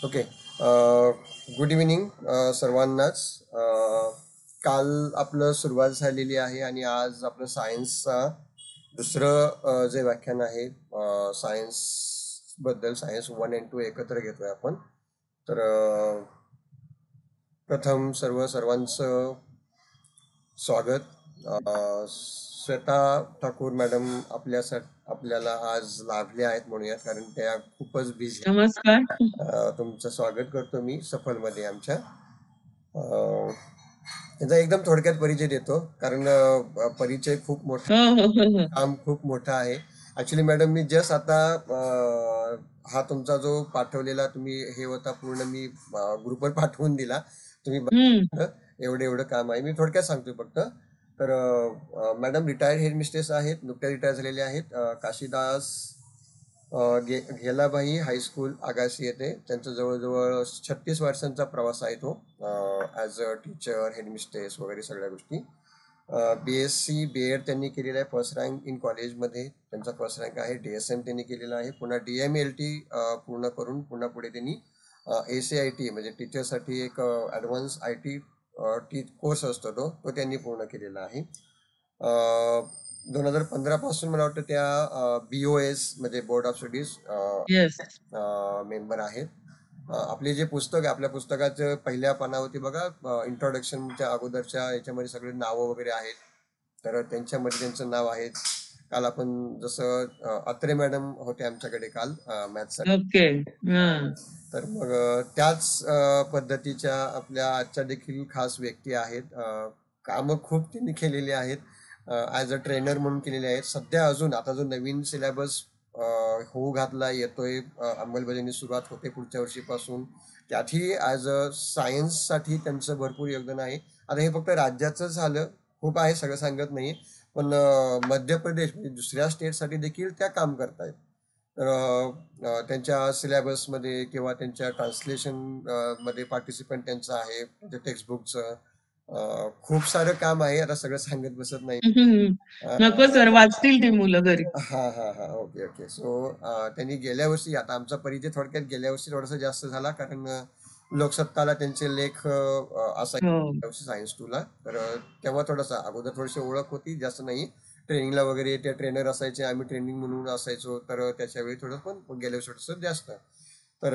Okay. Good evening सर्वांनाच. काल आपलं सुरुवात झालेली आहे आणि आज आपलं सायन्सचा दुसरं जे व्याख्यान आहे सायन्स बद्दल, सायन्स 1 and 2 एकत्र घेतोय आपण. तर प्रथम सर्वांचं स्वागत. श्वेता ठाकूर मॅडम आपल्याला आज लाभल्या आहेत म्हणूयात, कारण त्या खूपच बिझी. नमस्कार. तुमचं स्वागत करतो मी सफलमध्ये आमच्या. त्याचा एकदम थोडक्यात परिचय देतो, कारण परिचय खूप मोठा, काम खूप मोठं आहे. ऍक्च्युली मॅडम मी जस्ट आता हा तुमचा जो पाठवलेला तुम्ही हे होता पूर्ण मी ग्रुपवर पाठवून दिला. तुम्ही एवढं काम आहे. मी थोडक्यात सांगतोय फक्त. तर मॅडम रिटायर्ड हेड मिस्ट्रेस आहेत, नुकत्या रिटायर झालेल्या आहेत. काशीदास घेलाबाई हायस्कूल आगाशी येते. त्यांचा जवळजवळ 36 वर्षांचा प्रवास आहे तो, ॲज अ टीचर, हेडमिस्ट्रेस वगैरे सगळ्या गोष्टी. BSc BEd त्यांनी केलेलं आहे, फर्स्ट रँक इन कॉलेजमध्ये त्यांचा फर्स्ट रँक आहे. DSM त्यांनी केलेला आहे. पुन्हा DMLT पूर्ण करून पुन्हा पुढे त्यांनी ACIT म्हणजे टीचरसाठी एक ॲडव्हान्स IT कोर्स असतो तो त्यांनी पूर्ण केलेला आहे. 2015 पासून मला वाटतं त्या BOS म्हणजे बोर्ड ऑफ स्टडीज मेंबर आहेत. आपले जे पुस्तक आहे, आपल्या पुस्तकाचं पहिल्या पानावरती बघा, इंट्रोडक्शनच्या अगोदरच्या याच्यामध्ये सगळे नावं वगैरे आहेत. तर त्यांच्यामध्ये त्यांचं नाव आहे. काल आपण जसं अत्रे मॅडम होते आमच्याकडे काल मॅथ्ससाठी. तर मग त्याच पद्धतीच्या आपल्या आजच्या देखील खास व्यक्ती आहेत. कामं खूप त्यांनी केलेली आहेत, ॲज अ ट्रेनर म्हणून केलेले आहेत. सध्या अजून आता जो नवीन सिलेबस होऊ घातला येतोय, अंमलबजावणी सुरुवात होते पुढच्या वर्षीपासून, त्यातही ॲज अ सायन्ससाठी त्यांचं भरपूर योगदान आहे. आता हे फक्त राज्याचं झालं, खूप आहे, सगळं सांगत नाही, पण मध्य प्रदेश म्हणजे दुसऱ्या स्टेटसाठी देखील त्या काम करतायत. तर त्यांच्या सिलेबसमध्ये किंवा त्यांच्या ट्रान्सलेशन मध्ये पार्टिसिपंट त्यांचं आहे, त्यांच्या टेक्स्टबुकचं खूप सारं काम आहे. आता सगळं सांगत बसत नाही. नको सर, वाचतील ती मुलं घरी. हा ओके. सो त्यांनी गेल्या वर्षी, आता आमचा परिचय थोडक्यात गेल्या वर्षी थोडासा जास्त झाला, कारण लोकसत्ताला त्यांचे लेख असायचे सायन्स 2 ला. तर तेव्हा थोडासा अगोदर थोडीशी ओळख होती, जास्त नाही. ट्रेनिंगला वगैरे ते ट्रेनर असायचे, आम्ही ट्रेनिंग म्हणून असायचो, तर त्याच्यावेळी थोडं, पण गेल्या वर्षी थोडंसं जास्त. तर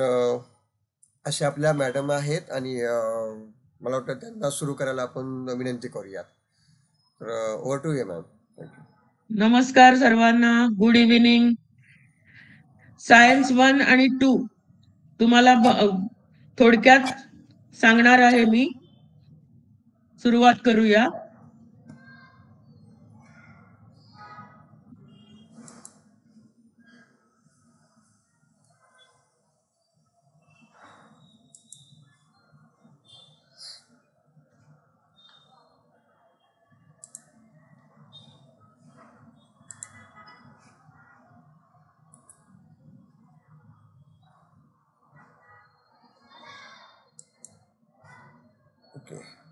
अशा आपल्या मॅडम आहेत आणि मला वाटतं त्यांना सुरू करायला आपण विनंती करूया. तर ओव्हर टू यू मॅम. नमस्कार सर्वांना, गुड इव्हिनिंग. सायन्स 1 आणि 2 तुम्हाला थोडक्यात सांगणार आहे मी. सुरुवात करूया.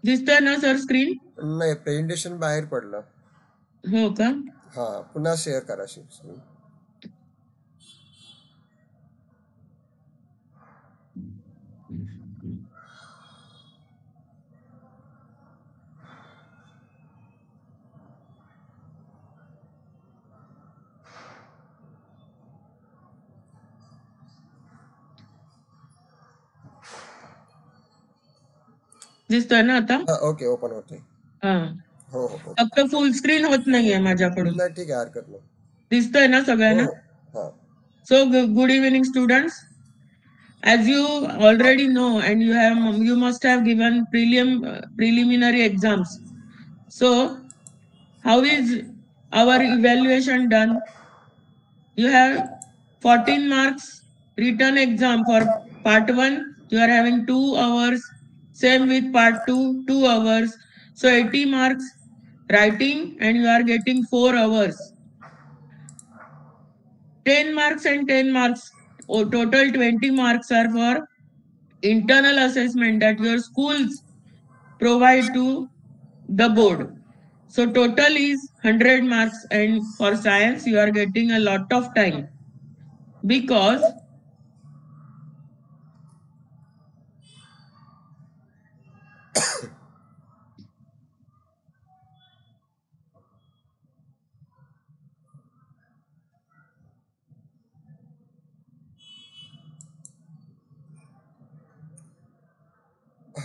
दिसतंय ना सर स्क्रीन? नाही, प्रेझेंटेशन बाहेर पडलं. हो का? हा, पुन्हा शेअर करा स्क्रीन. दिसतोय ना आता? ओके, ओपन होते. हो. फक्त फुल स्क्रीन होत नाहीये माझ्याकडून. नाही, ठीक आहे, हरकत नाही. दिसतोय ना सगळ्यांना? So good evening students. As you already know and you must have given preliminary exams. So how is our evaluation done? You have 14 marks written exam for part 1. You are having 2 hours. Same with part 2, 2 hours. So 80 marks writing and you are getting 4 hours. 10 marks and 10 marks. Total 20 marks are for internal assessment that your schools provide to the board. So total is 100 marks, and for science you are getting a lot of time because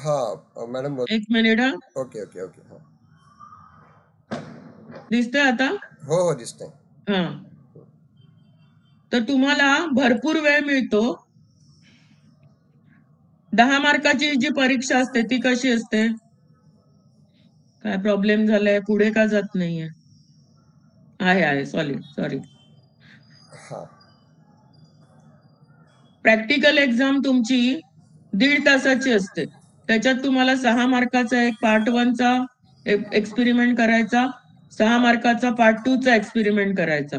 हा madam, एक minute. हा, okay okay okay. दिसतंय आता? हो हो दिसतंय. हा, तर तुम्हाला भरपूर वेळ मिळतो. 10 मार्काची जी परीक्षा असते ती कशी असते? काय प्रॉब्लेम झालाय? पुढे का जात नाहीये? आहे सॉरी. प्रॅक्टिकल एक्झाम तुमची 1.5 तासाची असते. त्याच्यात तुम्हाला 6 मार्काचा एक पार्ट 1चा एक्सपेरिमेंट करायचा, 6 मार्काचा पार्ट 2चा एक्सपेरिमेंट करायचा.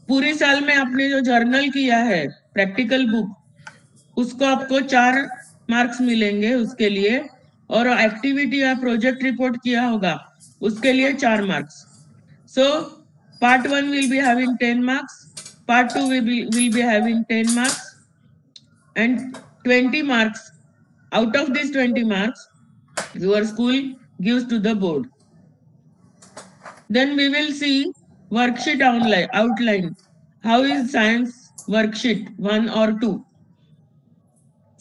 पूरी साल में आपने जो जर्नल किया है, प्रैक्टिकल बुक, उसको आपको 4 मार्क्स मिलेंगे उसके लिए, और एक्टिविटी या प्रोजेक्ट रिपोर्ट किया होगा उसके लिए 4 marks. So part 1 will be having 10 marks, part 2 will be having 10 marks, and 20 marks. Out of these 20 marks, your school gives to the board. Then we will see worksheet outline. How is science worksheet 1 or 2?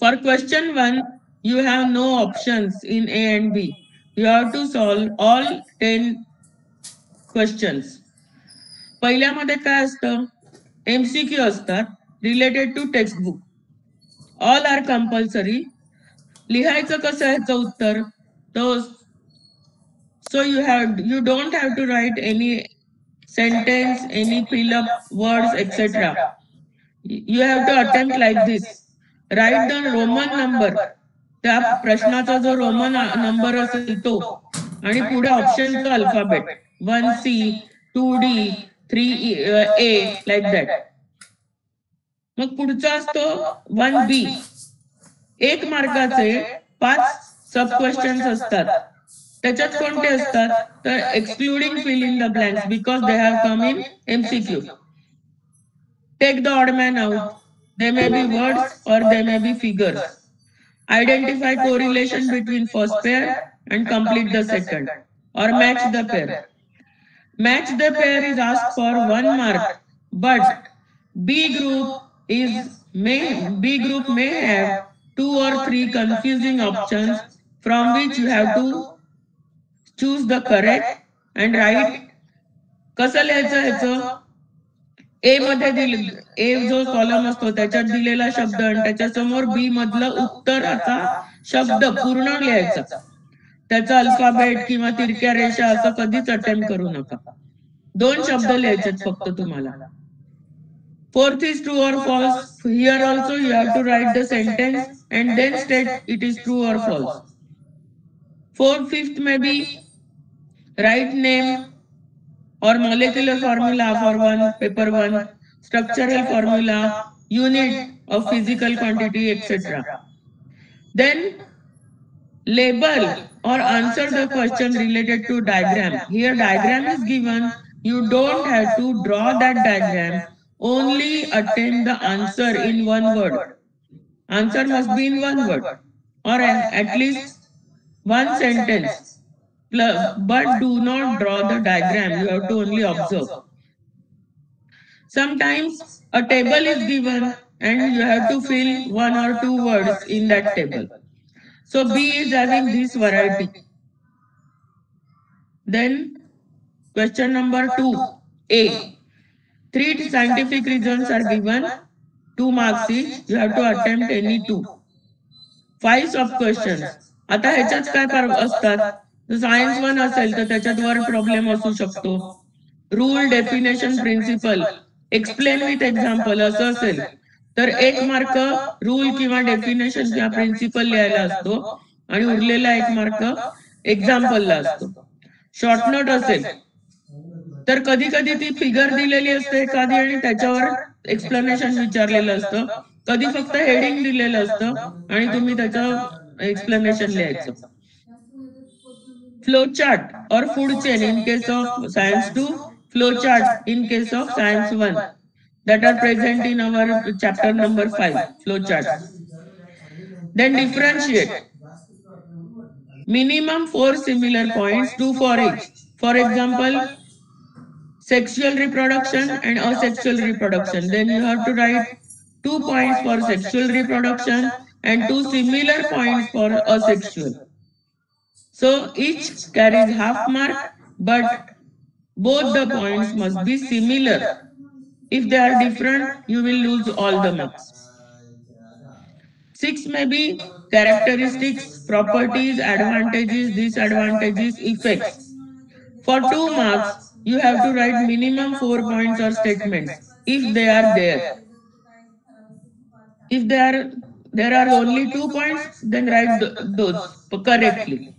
For question 1, you have no options in A and B. You have to solve all 10 questions. पहिल्यामध्ये काय असतं? MCQ असतात related to textbook. All are compulsory. लिहायचं कसं ह्याचं उत्तर? So you don't have to write any sentence, any fill up words, etc. You have to attempt like this. Write the Roman number. त्या प्रश्नाचा जो रोमन नंबर असेल तो, आणि पुढे ऑप्शनचा alphabet 1C, 2D, 3A, like that. मग पुढचा असतो 1B. 1 मार्काचे 5 सब क्वेश्चन्स असतात. त्याच्यात कोणते असतात? तर excluding fill in the blanks, because they have come in MCQ. Take the odd man out. They may be words or they may be figures. Identify correlation between first pair and complete the second, or match the pair. Match the pair is asked for 1 mark, but B group may have 2 or 3 confusing options from which you have to choose the correct and write. कसं लिहायचं ह्याचं? ए मध्ये ए जो column असतो त्याच्यात दिलेला शब्द आणि त्याच्यासमोर बी मधलं उत्तराचा शब्द पूर्ण लिहायचा. त्याचा अल्फाबेट किंवा तिरक्या रेषा असं कधीच अटेम्प्ट करू नका. 2 शब्द लिहायचे फक्त तुम्हाला. Fourth is true or false. Here also you have to write the sentence and then state it is true or false. Fifth may be write name or molecular formula for paper 1, structural formula, unit of physical quantity, etc. Then label or answer the question related to diagram. Here diagram is given. You don't have to draw that diagram. Only attempt the answer in 1 word. Answer must be in 1 word or at least 1 sentence. But do not draw the diagram. You have to only observe. Sometimes a table is given and you have to fill 1 or 2 words in that table. So B is having this variety. Then question number 2A. 3 scientific reasons are given. 2 marks each. You have to attempt any 2. 5 sub questions. आता ह्याच्यात काय असतात? Science 1 असेल तर त्याच्यात word problem असू शकतो. Rule, definition, principle, explain with example असं असेल तर 1 मार्क रूल किंवा डेफिनेशन किंवा प्रिन्सिपल लिहायला असतो आणि उरलेला 1 मार्क एक्झाम्पलला असतो. शॉर्ट नोट असेल तर कधी कधी ती फिगर दिलेली असते एखादी आणि त्याच्यावर एक्सप्लेनेशन विचारलेलं असतं. कधी फक्त हेडिंग दिलेलं असतं आणि तुम्ही त्याचं एक्सप्लेनेशन लिहायचं. फ्लो चार्ट और food chain in case of science 2, flow chart in case of science 1, that are present in our chapter number 5, flow charts. Then differentiate. Minimum 4 similar points, 2 for each. For example, sexual reproduction and asexual reproduction. Then you have to write 2 points for sexual reproduction and 2 similar points for asexual. So each carries half mark, but both the points must be similar. If they are different, you will lose all the marks. 6 may be characteristics, properties, advantages, disadvantages, effects. For 2 marks, you have to write minimum 4 points or statements if they are there. If there are only 2 points, then write those correctly.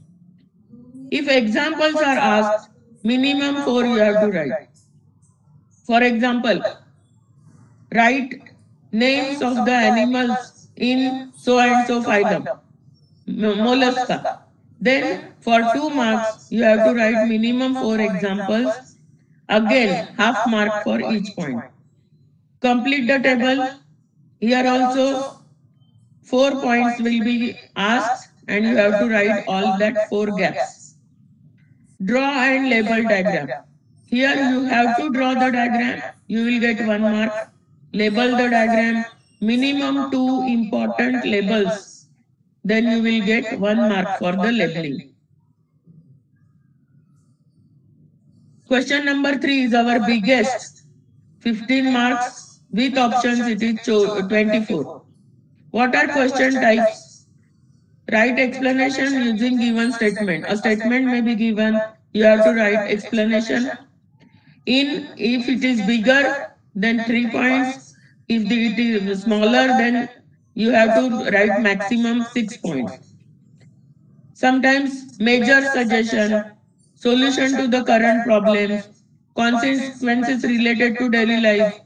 If examples are asked, minimum 4 you have to write. For example, write names of the animals in so and so phylum, mollusca. Then for 2 marks, you have to write minimum 4 examples. Again, half mark for each point. Complete the table. Here also 4 points will be asked and you have to write all that 4 gaps. Draw and label diagram. Here you have to draw the diagram. You will get 1 mark. Label the diagram. Minimum 2 important labels. Then you will get 1 mark for the labeling. Question number 3 is our biggest. 15 marks. With options it is 24. What are question types? Write explanation using given statement. A statement may be given. You have to write explanation. If it is bigger, then 3 points. If it is smaller, then you have to write maximum 6 points. Sometimes major suggestion, solution to the current problems, consequences related to daily life.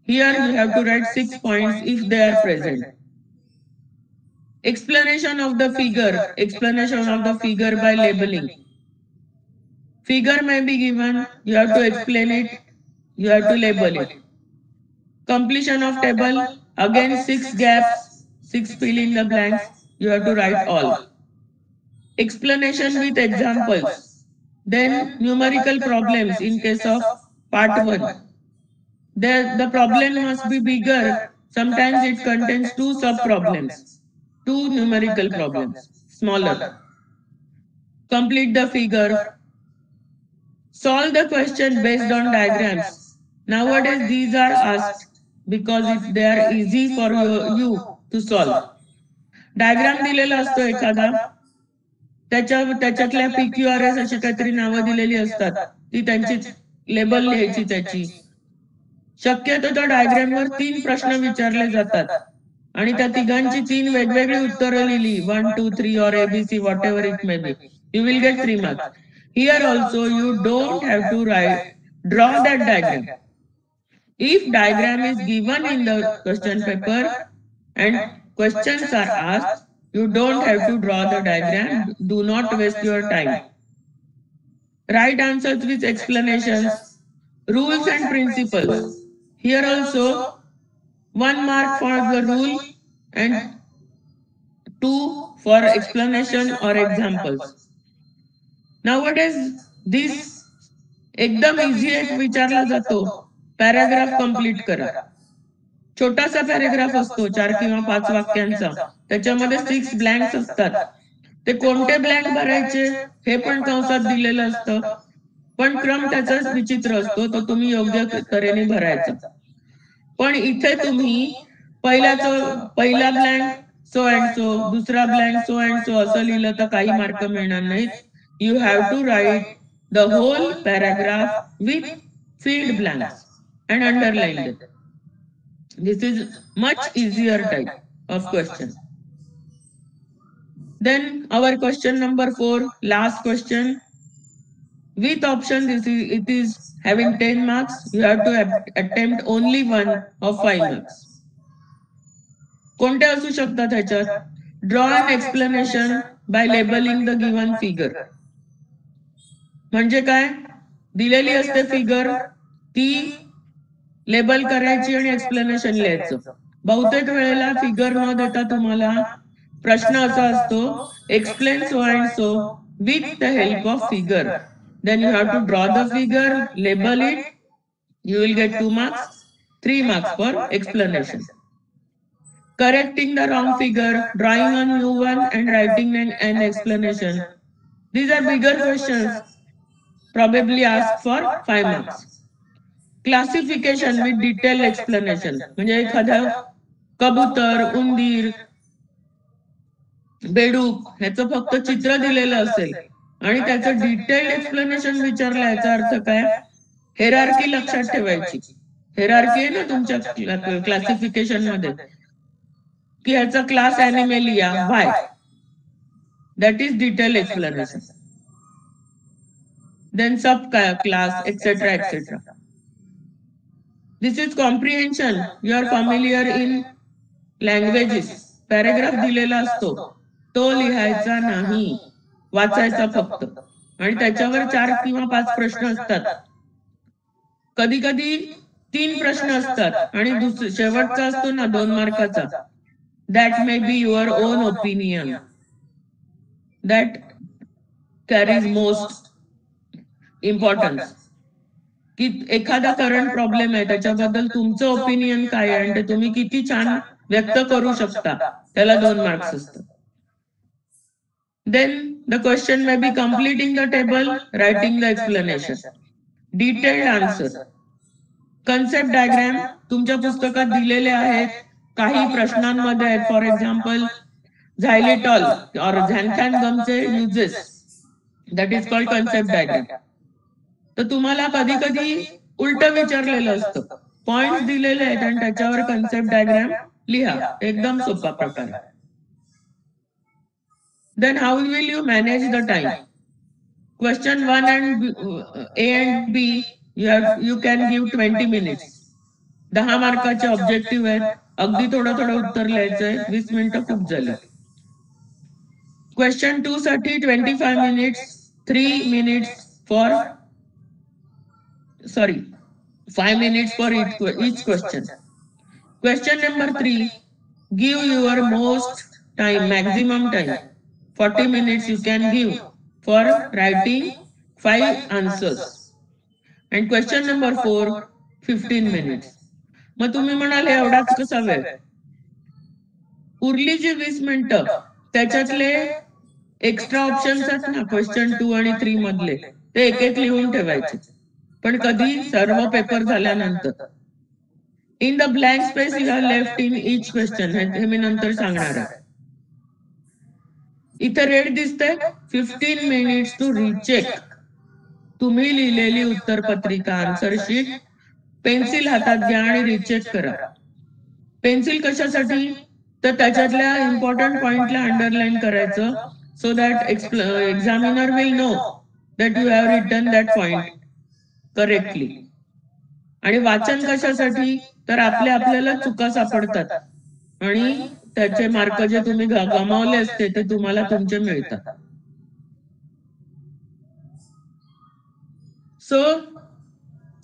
Here you have to write 6 points if they are present. Explanation of the figure. Explanation of the figure by labeling. Figure may be given. You have to explain it. You have to label it. Completion of table. Again 6 gaps. 6 fill in the blanks. You have to write all. Explanation with examples. Then numerical problems in case of part 1. The problem must be bigger. Sometimes it contains 2 sub-problems. 2 numerical problems, smaller. Complete the figure. Solve the question based on diagrams. Nowadays these are asked because they are easy for you to solve. Diagram दिलेला असतो एखादा, त्याच्यातल्या PQRS अशी काहीतरी नावं दिलेली असतात, ती त्यांची लेबल लिहायची त्याची. शक्यतो त्या डायग्रामवर 3 प्रश्न विचारले जातात आणि त्या तिघांची 3 वेगवेगळी उत्तरं लिहिली, 1, 2, 3 or ABC, whatever it may be. You will get 3 marks. Here also you don't have to draw that diagram. If diagram is given in the question paper and questions are asked, you don't have to draw the diagram. Do not waste your time. Write answers with explanations, rules and principles. Here also 1 mark for the rule and 2 for explanation or examples. Nowadays this एकदम easy एक विचारला जातो, paragraph complete करा. छोटासा paragraph असतो 4 किंवा 5 वाक्यांचा, त्याच्यामध्ये 6 ब्लँक्स असतात. ते कोणते ब्लँक भरायचे हे पण कंसात दिलेलं असतं, पण क्रम त्याचाच विचित्र असतो, तो तुम्ही योग्य तऱ्हेने भरायचा. पण इथे तुम्ही पहिला ब्लँक सो अँड सो, दुसरा ब्लँक सो अँड सो असं लिहिलं तर काही मार्क मिळणार नाहीत. You have to write the whole paragraph with filled blanks and underline it. This is much easier type of question. Then our question number 4, last question. With option, it is having 10 marks. You have to attempt only one of 5 marks. कोणते असू शकतात ह्याच्यात? Draw an explanation by labeling the given figure. म्हणजे काय? दिलेली असते figure, ती label करायची आणि एक्सप्लेनेशन लिहायचं. बहुतेक वेळेला फिगर न देता तुम्हाला प्रश्न असा असतो, explain so and so with the help of figure. Then you have to draw the figure, label it. You will get 2 marks, 3 marks for explanation. correcting the wrong figure, drawing a new one, and writing an explanation. These are bigger questions, probably asked for 5 marks. Classification with detailed explanation. म्हणजे एखादा कबूतर, उंदीर, बेडूक ह्याचं फक्त चित्र दिलेलं असेल आणि त्याचं डिटेल्ड एक्सप्लेनेशन विचारलं, याचा अर्थ काय? हेरार्की लक्षात ठेवायची. हेरार्की आहे ना तुमच्या क्लासिफिकेशन मध्ये, की ह्याचा class Animalia, why? That is detail explanation. Then sub class etcetera etcetera. This is comprehension. You are familiar in languages. Paragraph दिलेला असतो, तो लिहायचा नाही, वाचायचा फक्त. आणि त्याच्यावर 4 किंवा 5 प्रश्न असतात. कधी कधी 3 प्रश्न असतात आणि शेवटचा असतो ना 2 मार्काचा. That may be your own opinion. That carries most importance. की एखादा करंट प्रॉब्लेम आहे, त्याच्याबद्दल तुमचं ओपिनियन काय आहे आणि ते तुम्ही किती छान व्यक्त करू शकता, त्याला 2 मार्क्स असतात. Then the question may be completing the table, writing the explanation. Detailed answer. Concept diagram तुमच्या पुस्तकात दिलेले आहेत. काही प्रश्नांमध्ये आहेत. For example xylitol or xanthan गमचे uses, that is called concept diagram. तर तुम्हाला कधी कधी उलट विचारलेलं असतं. पॉइंट्स दिलेले आहेत आणि त्याच्यावर कन्सेप्ट डायग्राम लिहा. एकदम सोपा प्रकार. Then how will you manage the time? Question 1 and A and B, you can give 20 minutes. 10 मार्काचे objective आहेत. अगदी थोडं थोडं उत्तर लिहायचंय. 20 मिनिटं खूप झाली. Question 2 साठी 25 minutes, 3 minutes for 5 minutes for each question. Question number 3, give your most time, maximum time. 40 minutes you can give for writing 5 answers. And question number 4, 15 minutes. मग तुम्ही म्हणाले एवढाच कसा वेळ? उरली जी 20 मिनिटं त्याच्यातले एक्स्ट्रा ऑप्शन्स आहेत ना क्वेश्चन 2 आणि 3 मधले, ते एक एक लिहून ठेवायचे. पण कधी? सर्व पेपर झाल्यानंतर. In the blank space you have left in each question, हे मी नंतर सांगणार आहे. इथे रेड दिसते 15 मिनिट्स टू रिचेक. तुम्ही लिहिलेली उत्तरपत्रिका, आन्सर शीट पेन्सिल हातात घ्या आणि रिचेक करा. पेन्सिल कशासाठी? तर त्याच्यातल्या इम्पॉर्टंट पॉइंटला अंडरलाईन करायचं, so that examiner will know that you have written that point correctly. आणि वाचन कशासाठी? तर आपल्याला चुका सापडतात आणि त्याचे मार्क जे तुम्ही गमावले असते ते तुम्हाला तुमचे मिळतात. So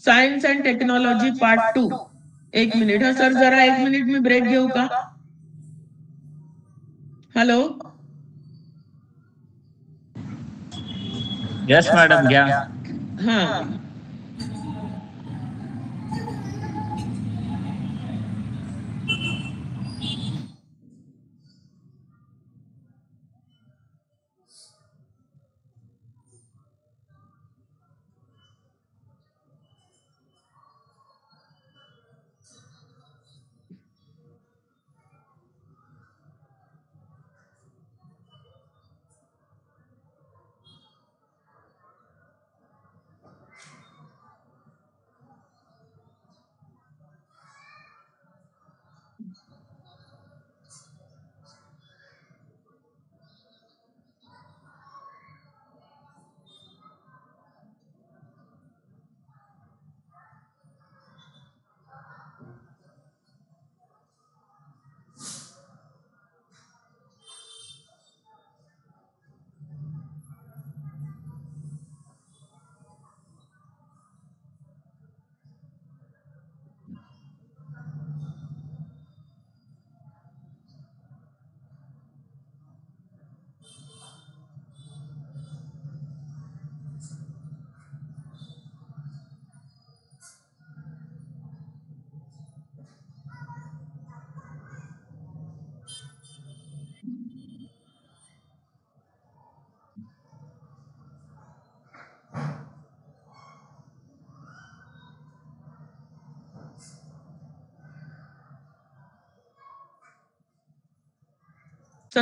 science and technology part 2. 1 minute. हा सर, जरा 1 मिनिट मी ब्रेक घेऊ का? हॅलो. यस मॅडम, घ्या. हा.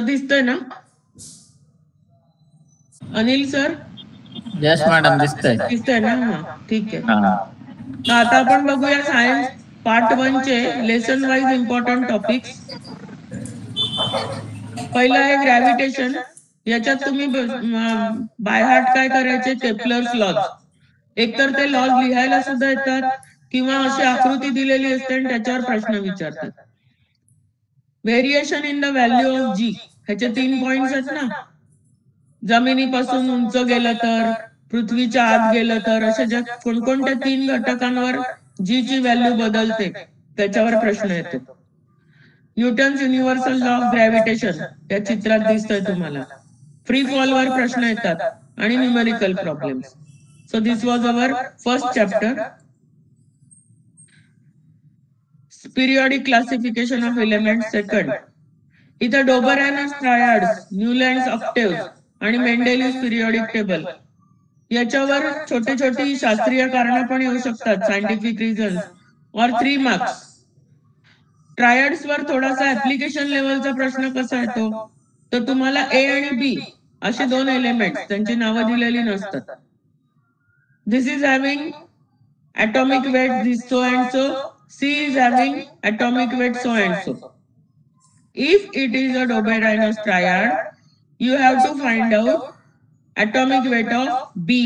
दिसतंय ना अनिल सर? यस मॅडम, दिसतंय ना? हा, ठीक आहे. तर आता आपण बघूया सायन्स पार्ट 1 चे लेसन वाईज इम्पॉर्टंट टॉपिक्स. पहिला आहे ग्रॅव्हिटेशन. याच्यात तुम्ही बाय हार्ट काय करायचे? Kepler's laws. एकतर ते लॉज लिहायला सुद्धा येतात किंवा अशी आकृती दिलेली असते आणि त्याच्यावर प्रश्न विचारतात. Variation in the value of g, ह्याचे 3 पॉइंट्स आहेत ना. जमिनीपासून उंच गेलं तर, पृथ्वीच्या आत गेलं तर, अशा ज्या कोणकोणत्या 3 घटकांवर जी ची व्हॅल्यू बदलते त्याच्यावर प्रश्न येतो. Newton's universal law of gravitation या चित्रात दिसतंय तुम्हाला. फ्री फॉल वर प्रश्न येतात आणि numerical problems. So this was our first chapter. Periodic classification of element second. इथं डोबेरायनस ट्रायड्स, न्यूलँड्स ऑक्टेव्स आणि मेंडेलिव्स पिरियॉडिक टेबल याच्यावर छोटी छोटी शास्त्रीय कारणं पण येऊ शकतात, सायंटिफिक रिझन्स और 3 मार्क्स. ट्रायड्स वर थोडासा ऍप्लिकेशन लेवलचा प्रश्न कसा येतो, तर तुम्हाला ए आणि बी असे 2 एलिमेंट्स, त्यांची नावं दिलेली नसतात. This is having atomic weight this so and so, C is having atomic weight so and so. If it is a Doberanus triad, you have to find out atomic weight of B.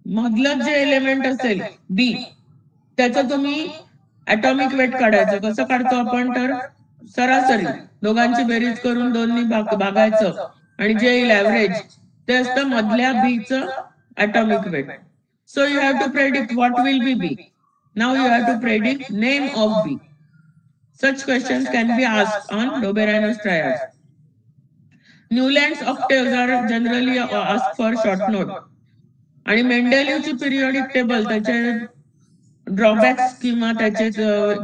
मधलं जे element असेल B, त्याचं तुम्ही atomic weight काढायचं. कसं काढतो आपण? तर सरासरी दोघांची बेरीज करून 2नी भागायचं आणि जे येईल ऍव्हरेज ते असतं मधल्या B चं atomic weight. So you have to predict what will be B. Now you have to predict name of B. Such questions can be asked on Doberanus triads. Newland's octaves are generally asked for short note. आणि मेंडेलिव्हची periodic table, त्याचे drawbacks किंवा त्याचे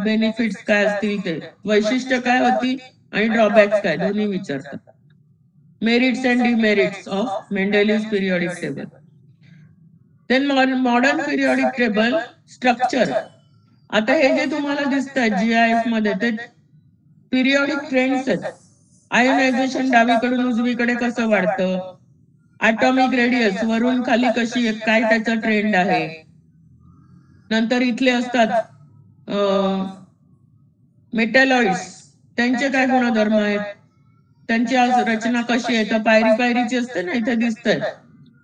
benefits काय असतील, ते वैशिष्ट्य काय होती आणि ड्रॉबॅक्स काय, दोन्ही विचारतात. Merits and demerits of Mendeleev's periodic table. Then modern periodic table structure. आता हे जे तुम्हाला दिसतात GIS मध्ये ते पिरियॉडिक ट्रेंड्स आहेत. आयोनायझेशन डावीकडून उजवीकडे कसं वाढतं, ॲटॉमिक रेडियस वरून खाली कशी, काय त्याचा ट्रेंड आहे. नंतर इथले असतात मेटॅलॉइड्स, त्यांचे काय गुणधर्म आहेत, त्यांची रचना कशी आहे, तर पायरी पायरीची असते ना, इथे दिसतंय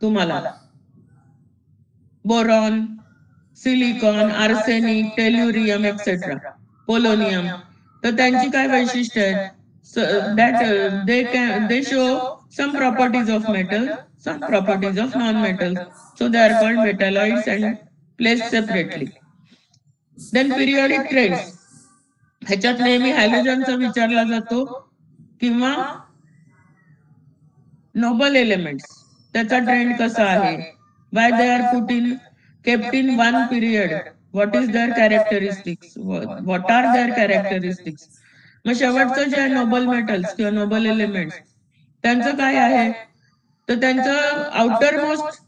तुम्हाला. Boron, silicon, arsenic, tellurium etcetera, polonium, तर त्यांची काय वैशिष्ट्य आहेत? that they show some properties of metal, some properties of non-metal, so they are called metalloids and placed separately. Then periodic trends, ह्याच्यात नेहमी हॅलोजनचा विचारला जातो किंवा नोबल एलिमेंट्स, त्याचा ट्रेंड कसा आहे. why they are kept in one period, what is their characteristics, what are their characteristics. मग शेवटचं जे नोबल मेटल्स किंवा नोबल एलिमेंट्स, त्यांचं काय आहे, तर त्यांचं आउटर मोस्ट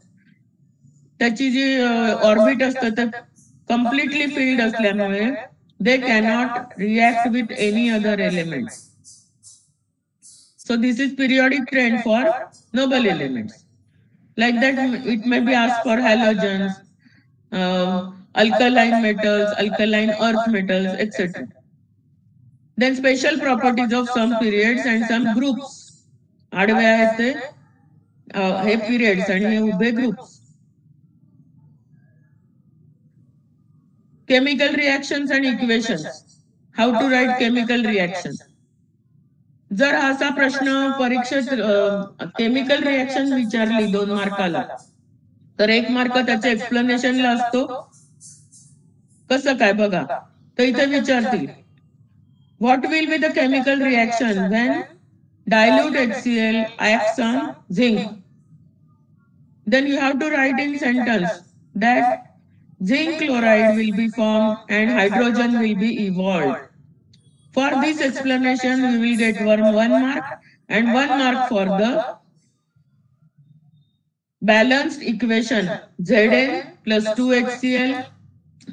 त्याची जी ऑर्बिट असतं ते कम्प्लिटली फिल्ड असल्यामुळे they cannot react with any other elements. So this is periodic trend for noble elements. Like that, it may be asked for halogens, alkaline metals, alkaline earth metals, etc. Then special properties of some periods and some groups. आडवे आहेत ते हे periods आणि हे उभे groups. Chemical reactions and equations. How to write chemical reactions. जर असा प्रश्न परीक्षेत केमिकल रिएक्शन विचारली 2 मार्काला, तर 1 मार्क त्याच्या एक्सप्लेनेशनला असतो. कसं काय बघा, तर इथे विचारतील what will be the chemical reaction when dilute HCl acts on zinc. Then you have to write in sentence that zinc chloride will be formed and hydrogen will be evolved. For this explanation, you will get 1 mark and 1 mark for the balanced equation. Zn plus 2HCl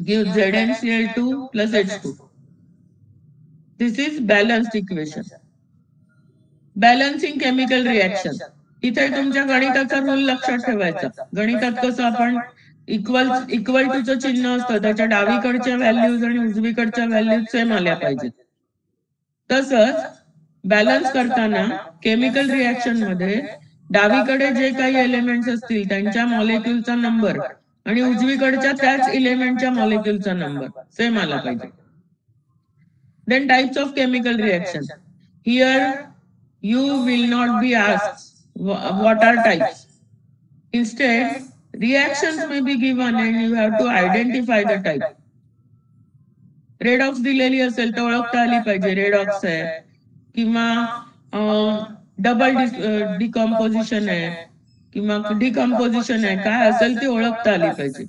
gives ZnCl2 plus H2. This is balanced equation. Balancing chemical reaction. इथे तुमच्या गणिताचा rule लक्षात ठेवायचा. गणितात कसं आपण equal टूचं चिन्ह असतं, त्याच्या डावीकडच्या व्हॅल्यूज आणि उजवीकडच्या व्हॅल्यूज सेम आल्या पाहिजेत. तसंच बॅलन्स करताना केमिकल रिॲक्शन मध्ये डावीकडे जे काही एलिमेंट्स असतील त्यांच्या मॉलिक्युलचा नंबर आणि उजवीकडच्या त्याच एलिमेंटच्या मॉलिक्युलचा नंबर सेम आला पाहिजे. Then types of chemical reaction. Here you will not be asked what are types. Instead, reactions may be given and you have to identify the type. Redox दिलेली असेल तर ओळखता आली पाहिजे रेडॉक्स आहे किंवा डबल डिकम्पोजिशन आहे किंवा डिकम्पोजिशन आहे, काय असेल ते ओळखता आली पाहिजे.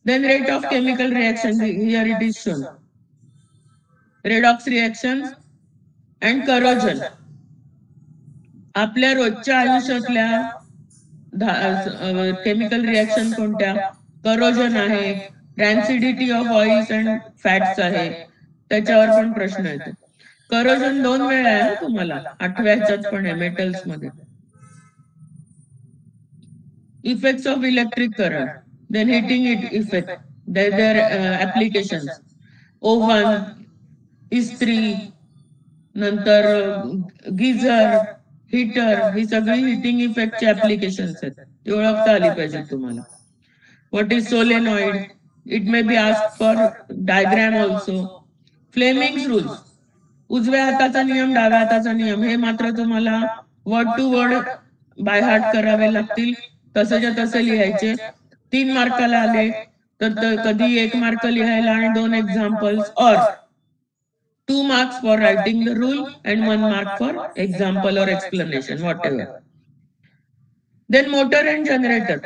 Then rate of chemical reaction, here it is shown. Redox reaction and corrosion. आपल्या रोजच्या आयुष्यातल्या केमिकल रिॲक्शन कोणत्या? करोजन आहे, rancidity of oils and fats आहे, त्याच्यावर पण प्रश्न येतो. करोजन 2 वेळा आहे तुम्हाला, 8व्या ह्याच्यात पण आहे मेटल्स मध्ये. Effects of electric current, then heating effect, their applications, oven, इस्त्री, नंतर गिझर, हीटर, ही सगळी हिटिंग इफेक्टची ऍप्लिकेशन्स आहेत, ती ओळखता आली पाहिजे तुम्हाला. What is solenoid? It may be asked for diagram also. Fleming's rules, उजव्या हाताचा नियम, डाव्या हाताचा नियम, हे मात्र तुम्हाला word to word by heart करावे लागतील. तसेच्या तसे लिहायचे. 3 मार्काला आले तर कधी 1 मार्क लिहायला आणि 2 एक्झाम्पल्स, और 2 marks for writing the rule and 1 mark for example or explanation, whatever. Then motor and generator.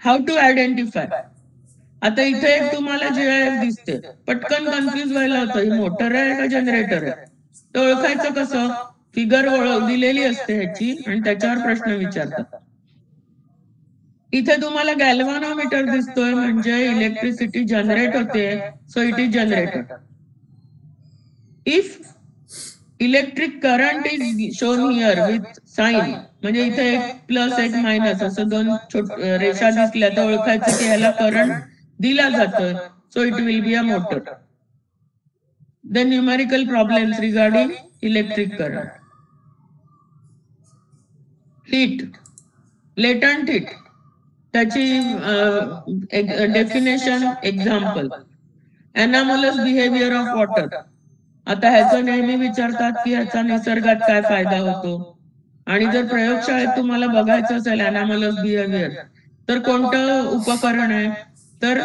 How to identify? आता इथे एक तुम्हाला GIF दिसते, पटकन कन्फ्युज व्हायला होतं, ही मोटर आहे का जनरेटर आहे, तर ओळखायचं कसं? फिगर दिलेली असते ह्याची आणि त्याच्यावर प्रश्न विचारतात. इथे तुम्हाला गॅल्व्हॅनोमीटर दिसतोय, म्हणजे इलेक्ट्रिसिटी जनरेट होते, so it is generator. If electric current is shown here with sign, म्हणजे इथे एक प्लस एक मायनस असं 2 रेषा दिसल्या तर ओळखायचं की ह्याला करंट दिला जातोय, so it will be a motor. Then numerical problems regarding electric current. Heat, latent heat, त्याची definition, example. Anomalous behaviour of water. आता ह्याचं नेहमी विचारतात की ह्याचा निसर्गात काय फायदा होतो, आणि जर प्रयोगशाळेत तुम्हाला बघायचं असेल एनामोलस बिहेवियर तर कोणतं उपकरण आहे, तर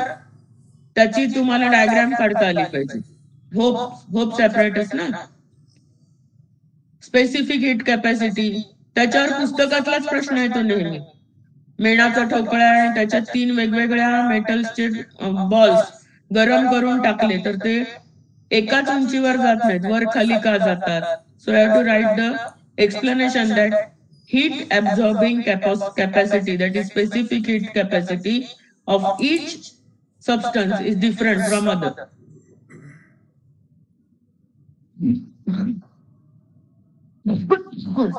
त्याची तुम्हाला डायग्राम काढता आली पाहिजे. होप्स ॲपरेटस ना. स्पेसिफिक हीट कॅपॅसिटी, त्याच्यावर पुस्तकातलाच प्रश्न येतो नेहमी. मेणाचा ठोकळा आणि त्याच्यात 3 वेगवेगळ्या मेटल्सचे बॉल्स गरम करून टाकले तर ते एकाच उंचीवर जात नाहीत, वर खाली का जातात? So you have to write the explanation that heat absorbing capacity, that is specific heat capacity of each substance is different from other.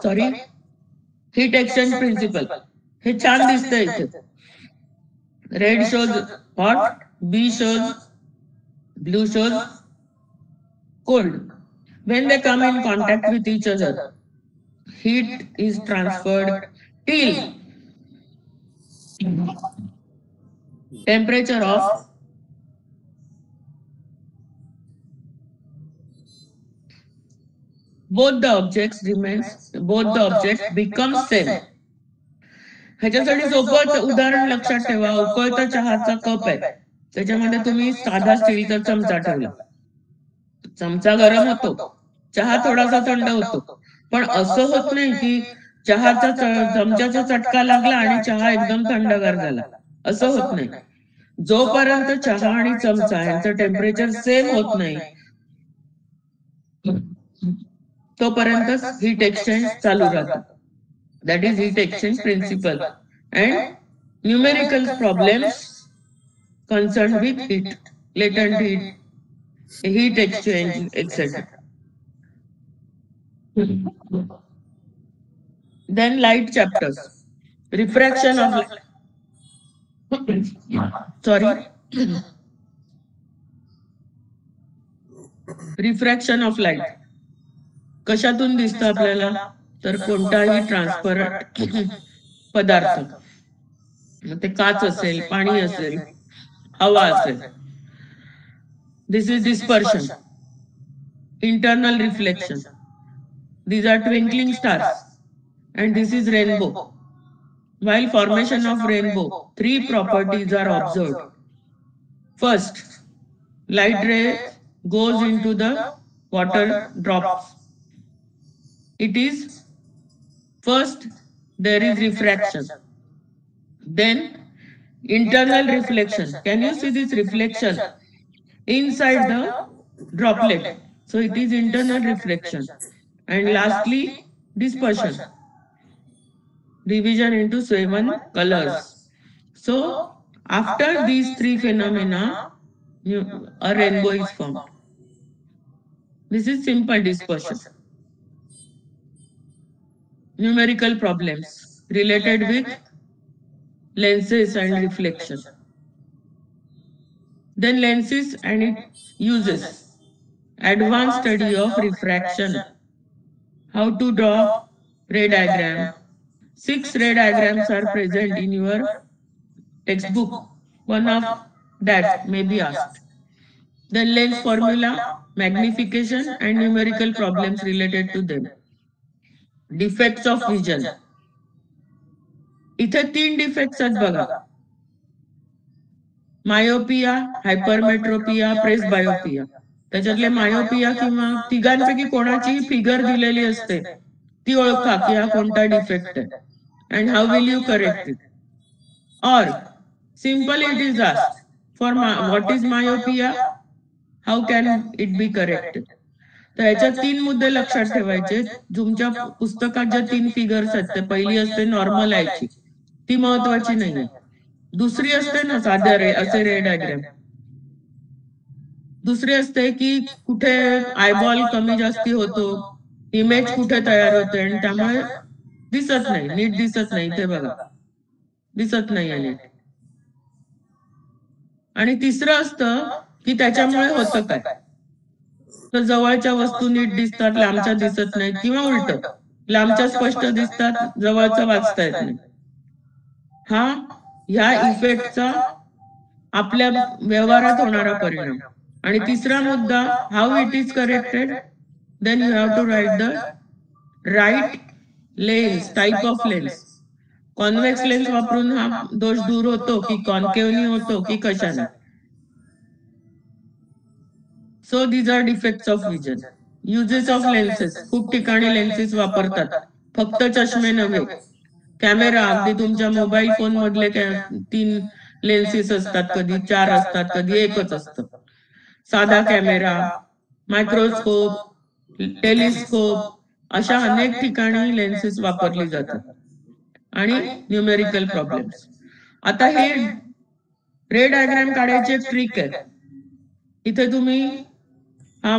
Sorry. Heat exchange principle, हे छान दिसतंय इथे. Red shows hot, B shows, blue shows cold. When they come in contact with each other, heat is transferred till temperature of both the objects become same. ह्याच्यासाठी सोपं उदाहरण लक्षात ठेवा. उकळता चहाचा कप आहे, त्याच्यामध्ये तुम्ही साधा स्टीलचा चमचा ठेवला, चमचा गरम होतो, चहा थोडासा थंड होतो, पण असं होत नाही की चहाचा चमच्याचा चटका लागला आणि चहा एकदम थंडगार झाला, असं होत नाही. जोपर्यंत चहा आणि चमचा यांचं टेम्परेचर सेम होत नाही तोपर्यंत हीट एक्सचेंज चालू राहतं. That is heat exchange principle. And numerical problems concerned with heat, latent heat, heat exchange, etc. Then light chapters. Refraction of light. Sorry. Refraction of light कशातून दिसतं आपल्याला? तर कोणताही ट्रान्सपरंट पदार्थ, ते काच असेल, पाणी असेल, हवा असेल. This is dispersion. Internal reflection. These are twinkling stars and this is rainbow. While formation of rainbow, three properties are observed. First, light ray goes into the water drops. It is first there is refraction, then internal reflection. Can you see this reflection inside the droplet? So it is internal reflection. And lastly, dispersion, division into 7 colors. So after these three phenomena, a rainbow is formed. This is simple dispersion. Numerical problems related with lenses and reflection. Then lenses and its uses. Advanced study of refraction. How to draw ray diagram. 6 ray diagrams are present in your textbook. One of that may be asked. Then lens formula, magnification and numerical problems related to them. Defects of vision. इथे 3 defects आहेत बघा. Myopia, hypermetropia, presbyopia. त्याच्यातले myopia किंवा तिघांपैकी कोणाची figure दिलेली असते ती ओळखा की हा कोणता डिफेक्ट आहे. And how will you correct it? Or simply it is asked for what is myopia? How can it be corrected? तर याच्यात 3 मुद्दे लक्षात ठेवायचे. तुमच्या पुस्तकात ज्या 3 फिगर्स आहेत ते पहिली असते नॉर्मल आयची, ती महत्वाची नाहीये. दुसरी असते ना साध्या रे असे रे डायग्राम. दुसरी असते की कुठे आयबॉल कमी जास्ती होतो, इमेज कुठे तयार होते आणि त्यामुळे दिसत नाही, नीट दिसत नाही. ते बघा दिसत नाही नीट. आणि तिसरं असतं की त्याच्यामुळे होतं काय, तर जवळच्या वस्तू नीट दिसतात, लांबच्या दिसत नाहीत, किंवा उलट लांबच्या स्पष्ट दिसतात, जवळचं वाचता येत नाही. हा ह्या इफेक्टचा आपल्या व्यवहारात होणारा परिणाम. आणि तिसरा मुद्दा, how it is corrected. Then you have to write the right lens, type of lens. Convex lens वापरून हा दोष दूर होतो की कॉन्केव्हनी होतो की कशाने. So these are defects of vision. Uses of lenses. खूप ठिकाणी लेन्सेस वापरतात, फक्त चष्मे नव्हे. कॅमेरा, अगदी तुमच्या मोबाईल फोन मधले 3 लेन्सेस असतात, कधी 4 असतात, कधी एकच असतं. साधा कॅमेरा, मायक्रोस्कोप, टेलिस्कोप, अशा अनेक ठिकाणी लेन्सेस वापरली जातात. आणि न्यूमेरिकल प्रॉब्लेम्स. आता हे रे डायग्राम काढायची एक ट्रिक आहे. इथे तुम्ही हा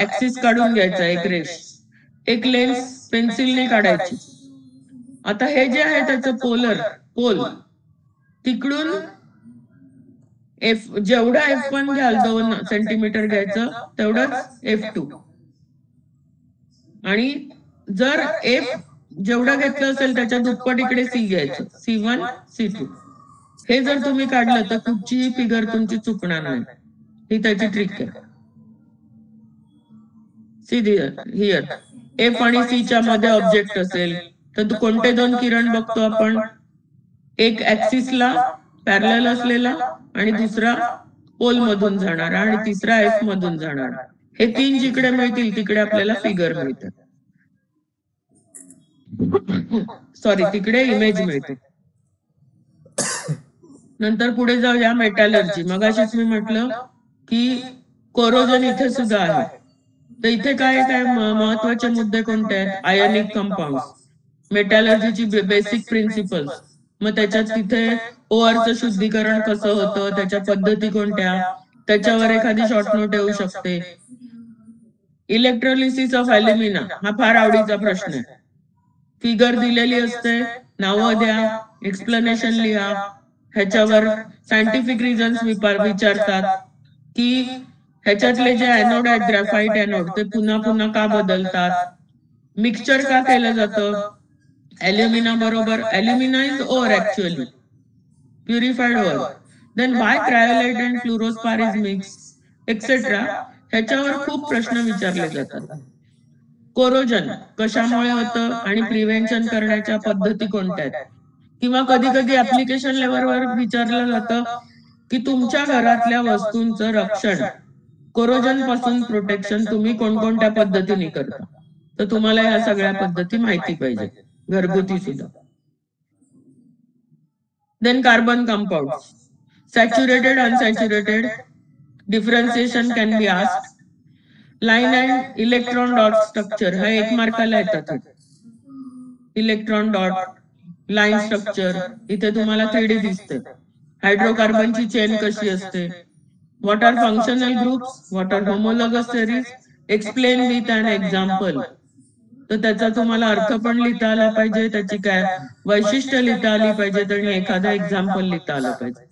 ऍक्सिस काढून घ्यायचा, एक रेष, एक लेन्स पेन्सिलने काढायची. आता हे जे आहे त्याचं पोल तिकडून जेवढा F1 घ्याल 2 सेंटीमीटर घ्यायचं तेवढंच F2. आणि जर F जेवढं घेतलं असेल त्याच्या दुप्पट इकडे C घ्यायचं, C1 C2. हे जर तुम्ही काढलं तर कुठचीही फिगर तुमची चुकणार नाही. ही त्याची ट्रिक आहे. सी हिअर F आणि C च्या मध्ये ऑब्जेक्ट असेल तर कोणते 2 किरण बघतो आपण, एक ऍक्सिसला पॅरलल असलेला आणि दुसरा पोल मधून जाणारा आणि तिसरा F मधून जाणारा. हे 3 जिकडे मिळतील तिकडे आपल्याला फिगर मिळते. सॉरी, तिकडे इमेज मिळते. नंतर पुढे जाऊया मेटॅलर्जी. मगाशीच मी म्हटलं की कोरोजन इथे सुद्धा आहे. तर इथे काय काय महत्वाचे मुद्दे कोणते आहेत? आयोनिक कंपाऊंड, मेटॅलर्जीची बेसिक प्रिन्सिपल्स. मग त्याच्यात तिथे ओआरचं शुद्धीकरण कसं होतं, त्याच्या पद्धती कोणत्या, त्याच्यावर एखादी शॉर्ट नोट येऊ शकते. इलेक्ट्रोलिसिस ऑफ ॲल्युमिना हा फार आवडीचा प्रश्न आहे. फिगर दिलेली असते, नावं द्या, एक्सप्लेनेशन लिहा, ह्याच्यावर सायंटिफिक रिझन्स विचारतात की ह्याच्यातले जे ॲनोड आहेत ग्रॅफाइट ॲनोड ते पुन्हा पुन्हा का बदलतात, मिक्सचर का केलं जातं ॲल्युमिना बरोबर, alumina is ore actually purified ore, then by cryolite and fluorspar is mix etcetera. ह्याच्यावर खूप प्रश्न विचारले जातात. कोरोजन कशामुळे होतं आणि प्रिव्हेंशन करण्याच्या पद्धती कोणत्या आहेत, किंवा कधी कधी ऍप्लिकेशन लेवलवर विचारलं जातं की तुमच्या घरातल्या वस्तूंचं रक्षण, कोरोजन पासून प्रोटेक्शन तुम्ही कोणकोणत्या पद्धतीने करता. तर तुम्हाला ह्या सगळ्या पद्धती माहिती पाहिजे, घरगुती सुद्धा. Then carbon compound, saturated unsaturated, differentiation can be asked. Line and electron dot structure हा 1 मार्काला येतात. इलेक्ट्रॉन डॉट लाईन स्ट्रक्चर इथे तुम्हाला 3D दिसते. हायड्रोकार्बनची चेन कशी असते, what are functional groups, what are homologous series, explain with an example. तर त्याचा तुम्हाला अर्थ पण लिहिता आला पाहिजे, त्याची काय वैशिष्ट्य लिहिता आली पाहिजे आणि एखादं एक्झाम्पल लिहिता आलं पाहिजे.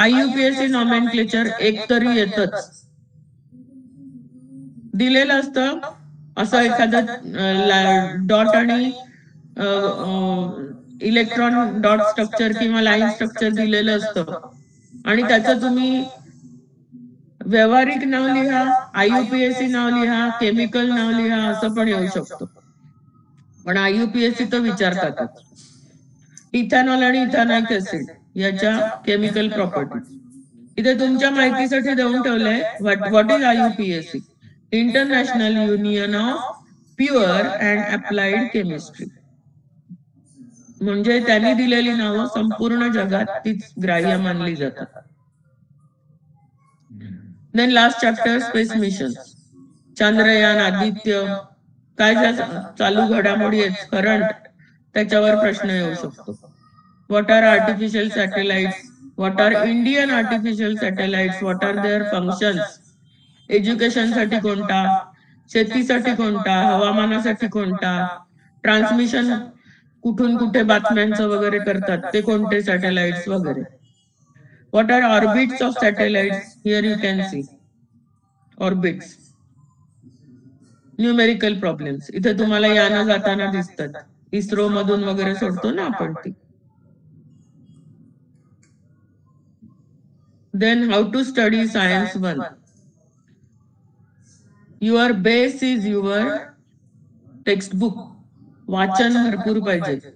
IUPAC नॉमेनक्लेचर एक तरी येतच, दिलेलं असतं असं एखादं डॉट आणि इलेक्ट्रॉन डॉट स्ट्रक्चर किंवा लाईन स्ट्रक्चर दिलेलं असतं आणि त्याचं तुम्ही व्यावहारिक नाव लिहा, IUPAC नाव लिहा, केमिकल नाव लिहा, असं पण येऊ शकतो. पण IUPAC तर विचारतातच. इथेनॉल आणि इथेनॉइक ऍसिड याच्या केमिकल प्रॉपर्टीज इथे तुमच्या माहितीसाठी देऊन ठेवलंय. What is IUPAC, international union of pure and applied chemistry. म्हणजे त्यांनी दिलेली नावं संपूर्ण जगात तीच ग्राह्य मानली जातात. Then last chapter space mission, Chandrayaan, Aditya, काय ज्या चालू घडामोडी आहेत करंट त्याच्यावर प्रश्न येऊ शकतो. What are artificial satellites, what are Indian artificial satellites, what are their functions, एज्युकेशनसाठी कोणता, शेतीसाठी कोणता, हवामानासाठी कोणता, ट्रान्समिशन कुठून कुठे बातम्यांचं वगैरे करतात ते कोणते सॅटेलाइट्स वगैरे. What are orbits of satellites, here you can see orbits. Numerical problems इथे तुम्हाला यानं जाताना दिसतात, इस्रो मधून वगैरे सोडतो ना आपण ती. Then how to study science 1, your base is your textbook, वाचन भरपूर पाहिजे.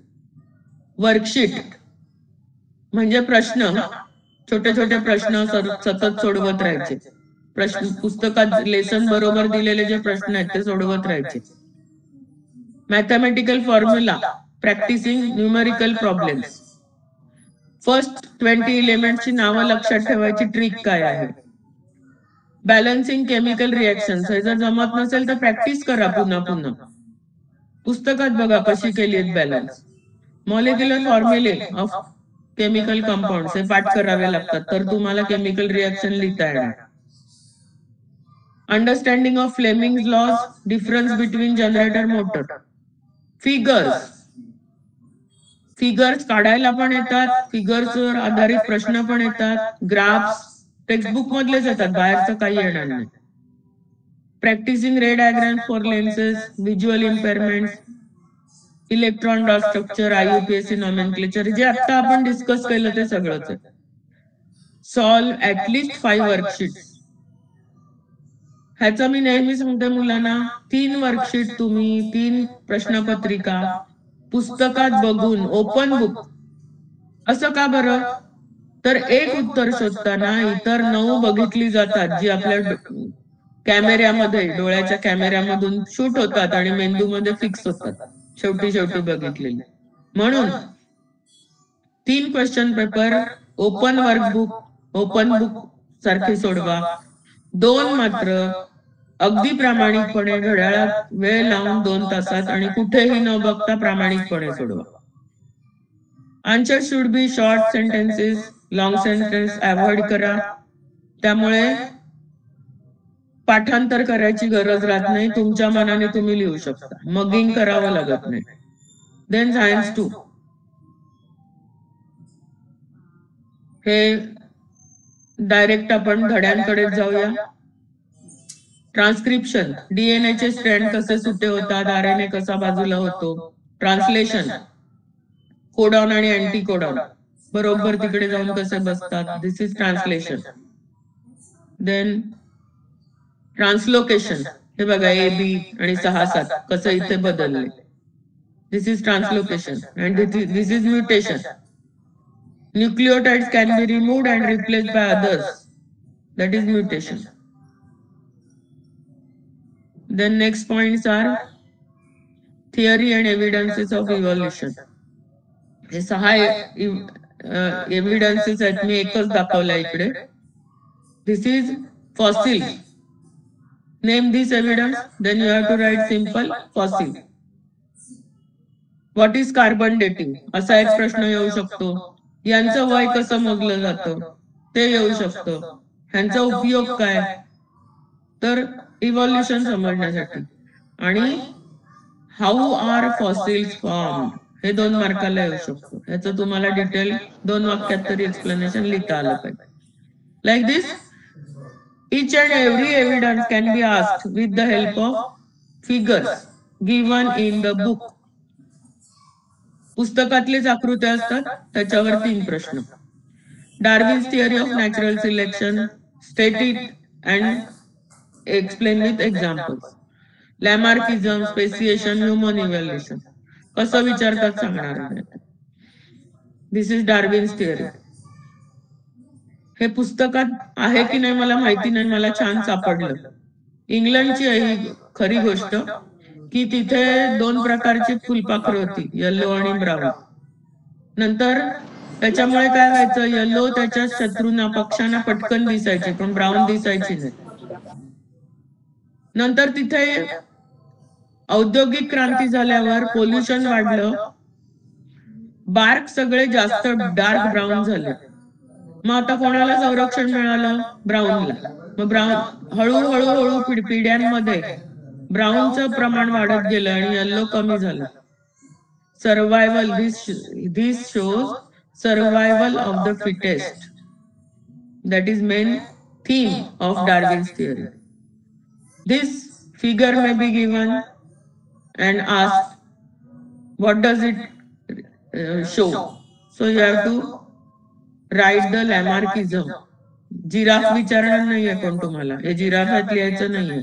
वर्कशीट म्हणजे प्रश्न, छोटे छोटे प्रश्न सतत सोडवत राहायचे. प्रश्न पुस्तकात लेसन बरोबर दिलेले जे प्रश्न आहेत ते सोडवत राहायचे. Mathematical formula, practising numerical problems. First 20 एलिमेंटची नावं लक्षात ठेवायची ट्रिक काय आहे. बॅलन्सिंग केमिकल रिएक्शन्स, हे जर जमत नसेल तर प्रॅक्टिस करा पुन्हा पुन्हा, पुस्तकात बघा कशी केली आहेत बॅलन्स. मॉलिक्युलर फॉर्म्युले ऑफ केमिकल कंपाऊंड्स हे पाठ करावे लागतात तर तुम्हाला केमिकल रिएक्शन लिहिता येणार. Understanding of Fleming's laws, difference between generator motor. Figures, figures काढायला पण येतात, फिगर्सवर आधारित प्रश्न पण येतात. ग्राफ्स टेक्स्टबुक मधलेच येतात, बाहेरचं काही येणार नाही. Practising ray diagram for lenses, visual impairment, electron dot structure, IUPAC nomenclature जे आता आपण डिस्कस केलं ते सगळंच आहे. Solve at least 5 worksheets. ह्याचं मी नेहमी सांगते मुलांना, 3 वर्कशीट तुम्ही 3 प्रश्नपत्रिका पुस्तकात बघून, ओपन बुक. असं का बरं, तर एक उत्तर शोधताना इतर 9 बघितली जातात जी आपल्या कॅमेऱ्यामध्ये, डोळ्याच्या कॅमेऱ्यामधून शूट होतात आणि मेंदूमध्ये फिक्स होतात शेवटी बघितलेली. म्हणून 3 question paper open workbook, open book सारखे सोडवा. 2 मात्र अगदी प्रामाणिकपणे घड्याळात वेळ लावून 2 तासात आणि कुठेही न बघता प्रामाणिकपणे सोडवा. Answer should be short sentences, long sentence avoid करा. त्यामुळे पाठांतर करायची गरज राहत नाही, तुमच्या मनाने तुम्ही लिहू शकता, मगिंग करावं लागत नाही. देन सायन्स 2 हे डायरेक्ट आपण धड्यांकडे जाऊया. ट्रान्सक्रिप्शन, डीएनए चे स्ट्रँड कसे सुटे होतात, आरएनए कसा बाजूला होतो. ट्रान्सलेशन, कोडॉन आणि अँटीकोडॉन बरोबर तिकडे जाऊन कसे बसतात, this is translation. Then translocation, हे बघा ए बी आणि 6-7 कसं इथे बदलले, this is translocation. And this is mutation. Nucleotides can be removed and replaced by others, that is mutation. Then next points are theory and evidences of evolution. हे 6 evidences आहेत, मी एकच दाखवला इकडे. This is fossil. Name this evidence, then you have to write simple fossil. What is carbon dating? असा एक प्रश्न येऊ शकतो. यांचं वय कसं मोजलं जातं ते येऊ शकतं. ह्यांचा उपयोग काय, तर इव्हॉल्युशन समजण्यासाठी. आणि हाऊ आर फॉसिल्स फॉर्म, हे 2 मार्काला येऊ शकतो. ह्याचं तुम्हाला डिटेल 2 वाक्यात तरी एक्सप्लेनेशन लिहिता आलं पाहिजे. Like this, each and every evidence can be asked with the help of figures given in the book. पुस्तकातलीच आकृत्या असतात, त्याच्यावर 3 प्रश्न. Darwin's theory of natural selection, state it and explain with examples. Lamarckism, speciation, human evolution कसं विचारतात सांगणार आहे. दिस is Darwin's theory. हे पुस्तकात आहे की नाही मला माहिती नाही, मला छान सापडलं. इंग्लंडची ही खरी गोष्ट की तिथे 2 प्रकारची फुलपाखरं होती, येलो आणि ब्राऊन. नंतर त्याच्यामुळे काय व्हायचं, येलो त्याच्या शत्रूंना पक्षांना पटकन दिसायची पण ब्राऊन दिसायची नाही. नंतर तिथे औद्योगिक क्रांती झाल्यावर पोल्युशन वाढलं, बार्क सगळे जास्त डार्क ब्राऊन झाले. मग आता कोणाला संरक्षण मिळालं, ब्राऊनला. मग ब्राऊन हळूहळू पिढ्यांमध्ये ब्राऊनचं प्रमाण वाढत गेलं आणि येल्लो कमी झालं. Survival, this shows survival of the fittest, that is main theme of Darwin's theory. This figure may be given and asked what does it show, so you have to write the Lamarckism. Giraffe विचारणार नाहीये कोण तुम्हाला, हे जिराफात लिहायचं नाहीये.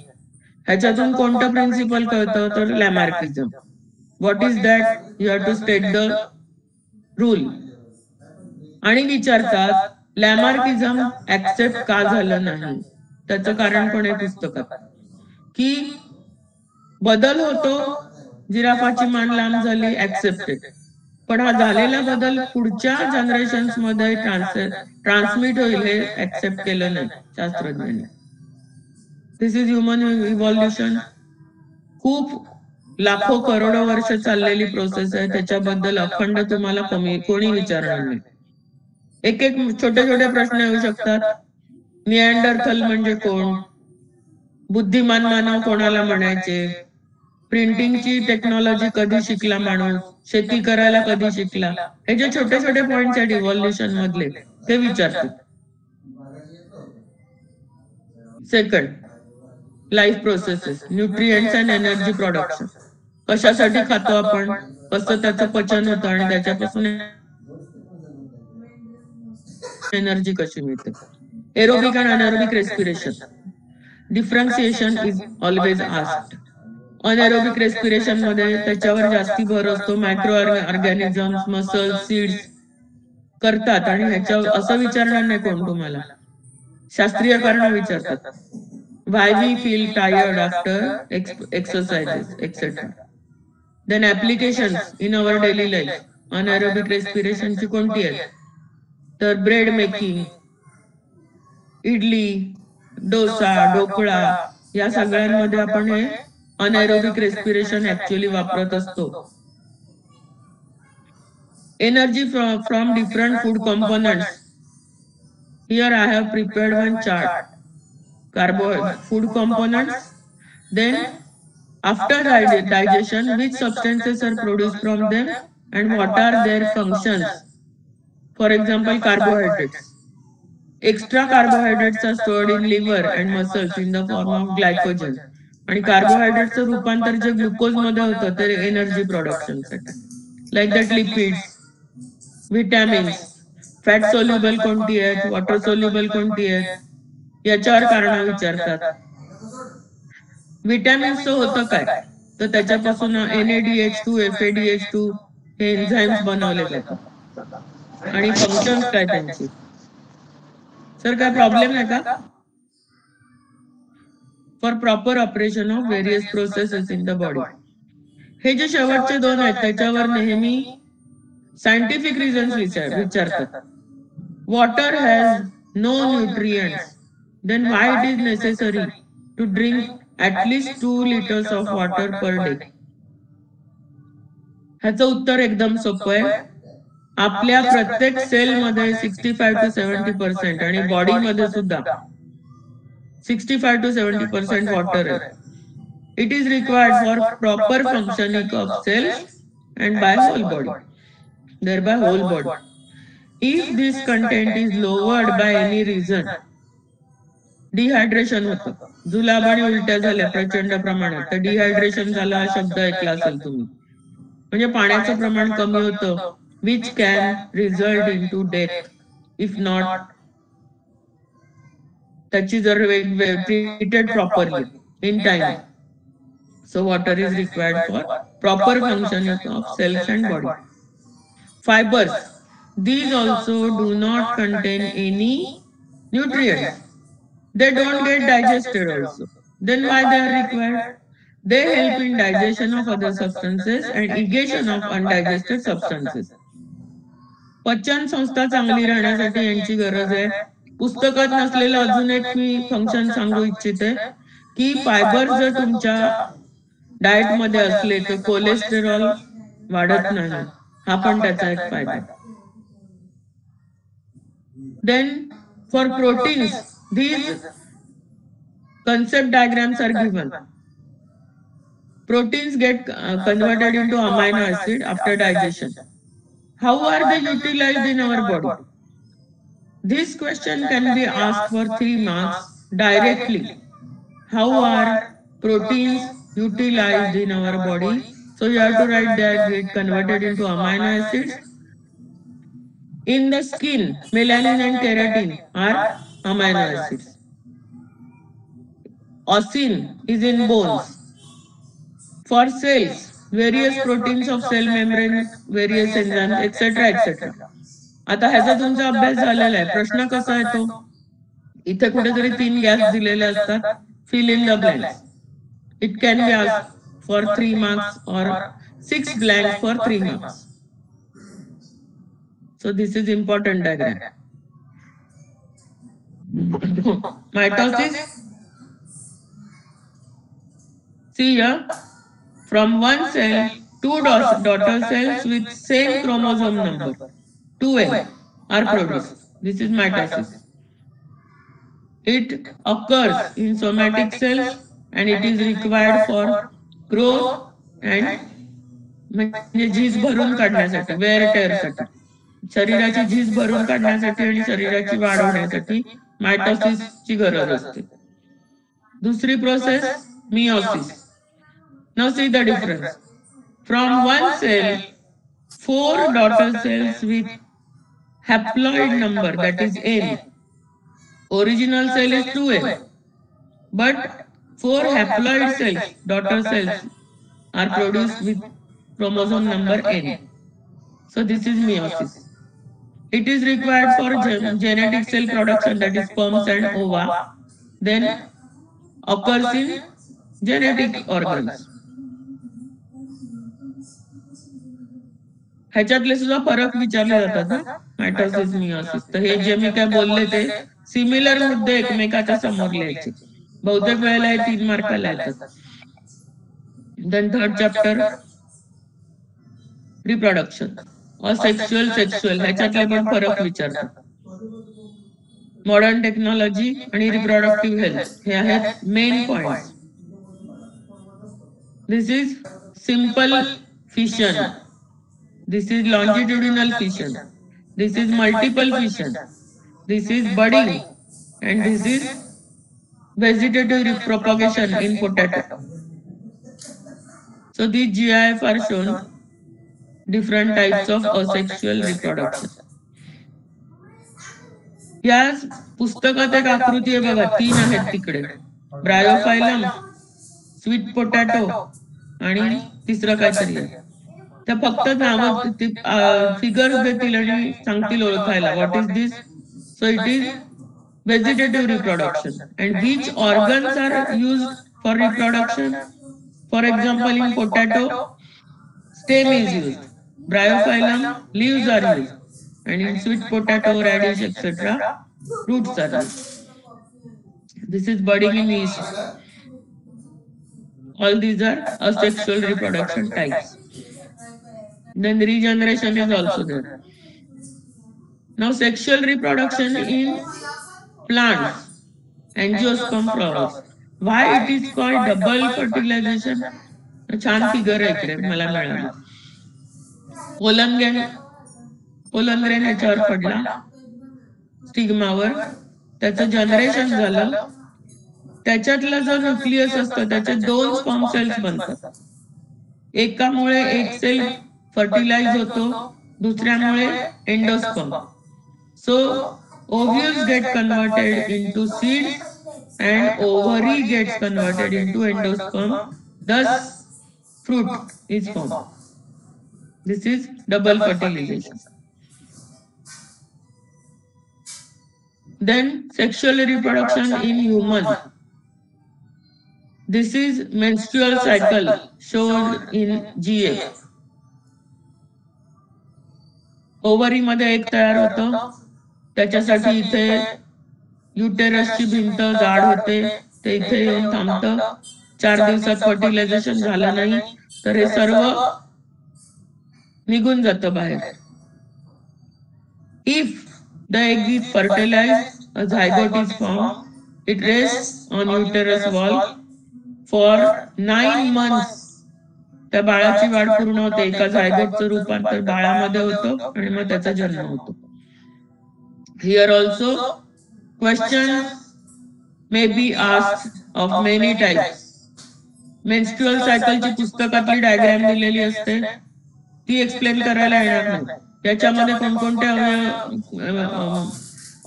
ह्याच्यातून कोणतं principle कळतं, तर Lamarckism. What is that, you have to state the rule. आणि विचारतात लॅमार्किझम ऍक्सेप्ट का झालं नाही, त्याचं कारण पण आहे पुस्तकात. की बदल होतो, जिराफाची मान लांब झाली, ऍक्सेप्टेड. पण हा झालेला बदल पुढच्या जनरेशन्स मध्ये ट्रान्समिट होईल हे ऍक्सेप्ट केलं नाही शास्त्रज्ञांनी. दिस इज ह्युमन इव्हॉल्युशन. खूप लाखो करोडो वर्ष चाललेली प्रोसेस आहे, त्याच्याबद्दल अखंड तुम्हाला कोणी विचारणार नाही. एक एक छोटे छोटे प्रश्न येऊ शकतात. निअँडरथल म्हणजे कोण, बुद्धिमान मानव कोणाला म्हणायचे, प्रिंटिंगची टेक्नॉलॉजी कधी शिकला माणूस, शेती करायला कधी शिकला, हे जे छोटे छोटे पॉइंट्स आहेत इव्हॉल्युशन मधले ते विचारतात. Second, life processes, nutrients and energy production. कशासाठी खातो आपण, कसं त्याचं पचन होतं आणि त्याच्यापासून एनर्जी कशी मिळते. Aerobic and anaerobic respiration, differentiation is always asked. Anaerobic respiration मध्ये त्याच्यावर जास्ती भर असतो. मायक्रो ऑर्गॅनिझम्स, मसल, सीड्स करतात आणि ह्याच्या असं विचारणार नाही कोण तुम्हाला, शास्त्रीय कारण विचारतात. Why we feel tired after exercises etcetera. Then applications in our daily life. Anaerobic रेस्पिरेशनची कोणती आहेत, तर ब्रेड मेकिंग, इडली, डोसा, ढोकळा, या सगळ्यांमध्ये आपण हे अनएरोबिक रेस्पिरेशन ऍक्च्युअली वापरत असतो. Energy from different food components. Here I have prepared one chart. food components. Then after digestion, which substances are produced from them and what are their functions? For example, carbohydrates. Extra carbohydrates are stored in liver and muscles in the form of glycogen. आणि कार्बोहायड्रेटचं रूपांतर जे glucose मध्ये होतं ते energy प्रोडक्शनसाठी. Like that lipids, vitamins, fat soluble कोणती आहेत, water soluble कोणती आहेत, याच्यावर कारण विचारतात. विटॅमिन्सचं होतं काय, तर त्याच्यापासून NADH2, FADH2 हे एन्झाईम्स बनवले जातात. आणि फंक्शन्स काय त्यांची. सर काय प्रॉब्लेम आहे का? For proper operation of various processes in the body. हे जे शेवटचे दोन आहेत त्याच्यावर नेहमी सायंटिफिक रिझन्स विचारतात. Water has no nutrients, then why it is necessary to drink at least 2 liters of water per day. ह्याचं उत्तर एकदम सोपं आहे. आपल्या प्रत्येक सेलमध्ये 65 to 70% आणि बॉडीमध्ये सुद्धा 65 to 70% water आहे. It is required for proper functioning of cells and by whole body, thereby whole body. If this content is lowered by any reason, dehydration होतं. जुलाब आणि उलट्या झाल्या प्रचंड प्रमाणात तर डिहायड्रेशन झालं हा शब्द ऐकला असेल तुम्ही. म्हणजे पाण्याचं प्रमाण कमी होतं, which can result into death if not त्याची जर treated properly in time. So water is required for proper functioning of cells and body. Fibers, these also do not contain any nutrients. They don't get digested also. Then why they are required? They help in digestion of other substances and egestion of undigested substances. पचन संस्था चांगली राहण्यासाठी यांची गरज आहे. पुस्तकात नसलेलं अजून एक मी फंक्शन सांगू इच्छिते की फायबर जर तुमच्या डाएट मध्ये असले तर कोलेस्टेरॉल वाढत नाही, हा पण त्याचा एक फायदा. Then for proteins, these concept diagrams are given. Proteins get converted into amino acid after digestion. How are they utilized in our body? This question can be asked for 3 marks directly. How are proteins utilized in our body? So you have to write that get converted into amino acids. In the skin, melanin and keratin are amino acids. Ossin is in bones. For cells, various proteins of cell membrane, various enzymes, etc. etc. आता ह्याचा तुमचा अभ्यास झालेला आहे. प्रश्न कसा येतो, इथे कुठेतरी 3 गॅस दिलेले असतात, fill in the blanks. It can be asked for 3 marks or 6 blanks for 3 marks. So this is important diagram. Mitosis. See here, from one cell, 2 daughter cells with same chromosome number, 2n, are produced. This is mitosis. It occurs in somatic cells and it is required for growth and म्हणजे झीज भरून काढण्यासाठी, wear tear साठी, शरीराची झीज भरून काढण्यासाठी आणि शरीराची वाढ होण्यासाठी मायटोसिसची गरज असते. दुसरी process meiosis. Now see the difference. From one cell, 4 daughter cells with haploid number, that is N. Original cell is 2n, but 4 haploid cells, daughter cells, are produced with chromosome number N. So this is meiosis. It is required for genetic cell production, that is sperms and ova. Then occurs in genetic organs. ह्याच्यातले सुद्धा फरक विचारले जातात ना, mitosis meiosis. तर हे जे मी काय बोलले ते सिमिलर मुद्दे एकमेकाच्या समोर लिहायचे. बहुतेक वेळेला हे 3 मार्काला येतात. देन थर्ड चॅप्टर रिप्रोडक्शन और सेक्शुअल ह्याच्यातले पण फरक विचारतात. मॉडर्न टेक्नॉलॉजी आणि रिप्रोडक्टिव्ह हेल्थ हे आहेत main points. This is simple fission, this is longitudinal fission, this is multiple fission, this is budding, and this is vegetative propagation in potato. So these GIF are shown different types of asexual reproduction. या पुस्तकात एक आकृती आहे बघा, 3 आहेत तिकडे, bryophyllum, sweet potato आणि तिसरं काहीतरी आहे. त्या फक्त नाव फिगर्स देतील आणि सांगतील ओळखायला what is this. So it is vegetative reproduction. And which organs are used for reproduction? For example, in potato, stem is used. Bryophyllum, leaves are used. And in sweet potato, radish, etc., roots are used. This is budding in yeast. All these are asexual reproduction types. Then regeneration is also there. Now, sexual reproduction in plants, angiosperm flowers. Why it is called double fertilization? छान figure आहे इकडे मला मिळाली. पोलनग्रेन ह्याच्यावर पडला स्टिग्मावर, त्याचं generation झालं, त्याच्यातला जो न्यूक्लियस असतो त्याचे 2 स्पर्म सेल्स बनतात. एकामुळे एक सेल फर्टिलाइज होतो, दुसऱ्यामुळे endosperm. So ovules get converted into seeds and ovary gets converted into endosperm. Thus, fruit is formed. This is double fertilization. Then sexual reproduction in human. This is menstrual cycle shown in GF. Ovary मध्ये एक तयार होतं, त्याच्यासाठी इथे युटेरसची भिंत जाड होते, ते इथे येऊन थांबतं. 4 दिवसात फर्टिलायझेशन झालं नाही तर हे सर्व निघून जातं बाहेर. If the egg is fertilised, a zygote is formed. It rests on uterus wall for 9 months. त्या बाळाची वाढ पूर्ण होते, एका झायगोटचं रूपांतर बाळामध्ये होतं आणि मग त्याचा जन्म होतो. Here also questions may be asked of many types. Menstrual cycle ची पुस्तकातली डायग्राम दिलेली असते, ती एक्सप्लेन करायला येणार नाही. त्याच्यामध्ये कोणकोणते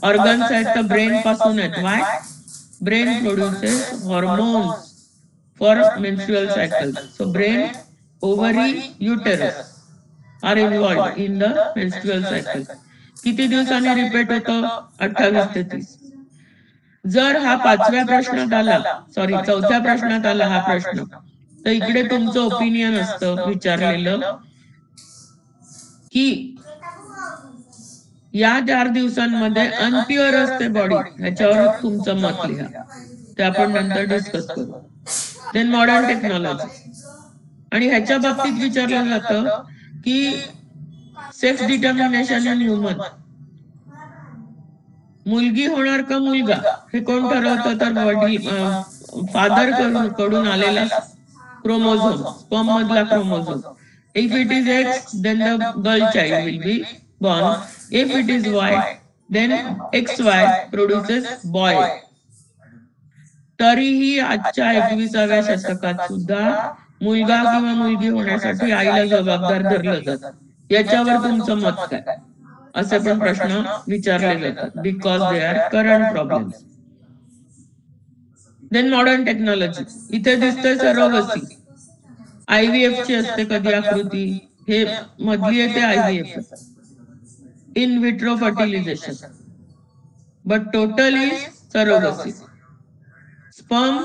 ऑर्गन्स आहेत तर ब्रेन पासून आहेत. Y? Brain produces hormones for menstrual cycle. So brain, ovary, uterus are involved in the menstrual cycle. किती दिवसांनी रिपीट होतं? 28 ते 30. जर हा 5व्या प्रश्नात आला, सॉरी 4थ्या प्रश्नात आला हा प्रश्न, तर इकडे तुमचं ओपिनियन असतं विचारलेलं की या 4 दिवसांमध्ये अनप्युअर असते बॉडी, ह्याच्यावर तुमचं मत लिहा, ते आपण नंतर डिस्कस करू. देन मॉडर्न टेक्नॉलॉजी, आणि ह्याच्या बाबतीत विचारलं जातं की सेक्स डिटर्मिनेशन इन ह्युमन, मुलगी होणार का मुलगा हे कोण ठरवतं तर वडील, फादर कडून आलेला क्रोमोझोम, स्पर्म मधला chromosome. If it is X then the girl child will be born. If it is Y, then XY produces boy. तरीही आजच्या 21व्या शतकात सुद्धा मुलगा किंवा मुलगी होण्यासाठी आईला जबाबदार धरलं जातं. याच्यावर तुमचं मत काय? असे पण प्रश्न विचारले जातात, because they are current problems. Then modern technology, इथे दिसतंय सरोगसी, IVF ची असते कधी आकृती, हे मधली येते IVF, in vitro fertilization, but total is surrogacy. Sperm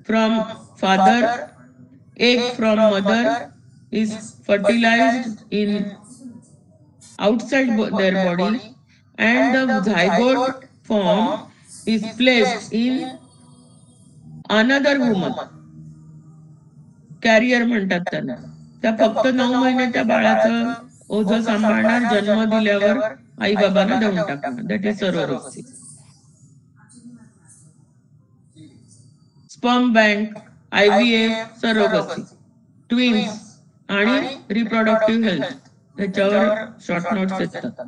from father, egg from mother is fertilized in outside their body, and the zygote form is placed in another woman. Carrier म्हणतात त्यांना. त्या फक्त 9 महिने त्या बाळाचं ओझं सांभाळणार, जन्म दिल्यावर आई बाबांना देऊन टाकणार. That is surrogacy. Sperm bank, IVF, surrogacy, twins आणि रिप्रोडक्टिव्ह हेल्थ त्याच्यावर शॉर्ट नोट्स येतात.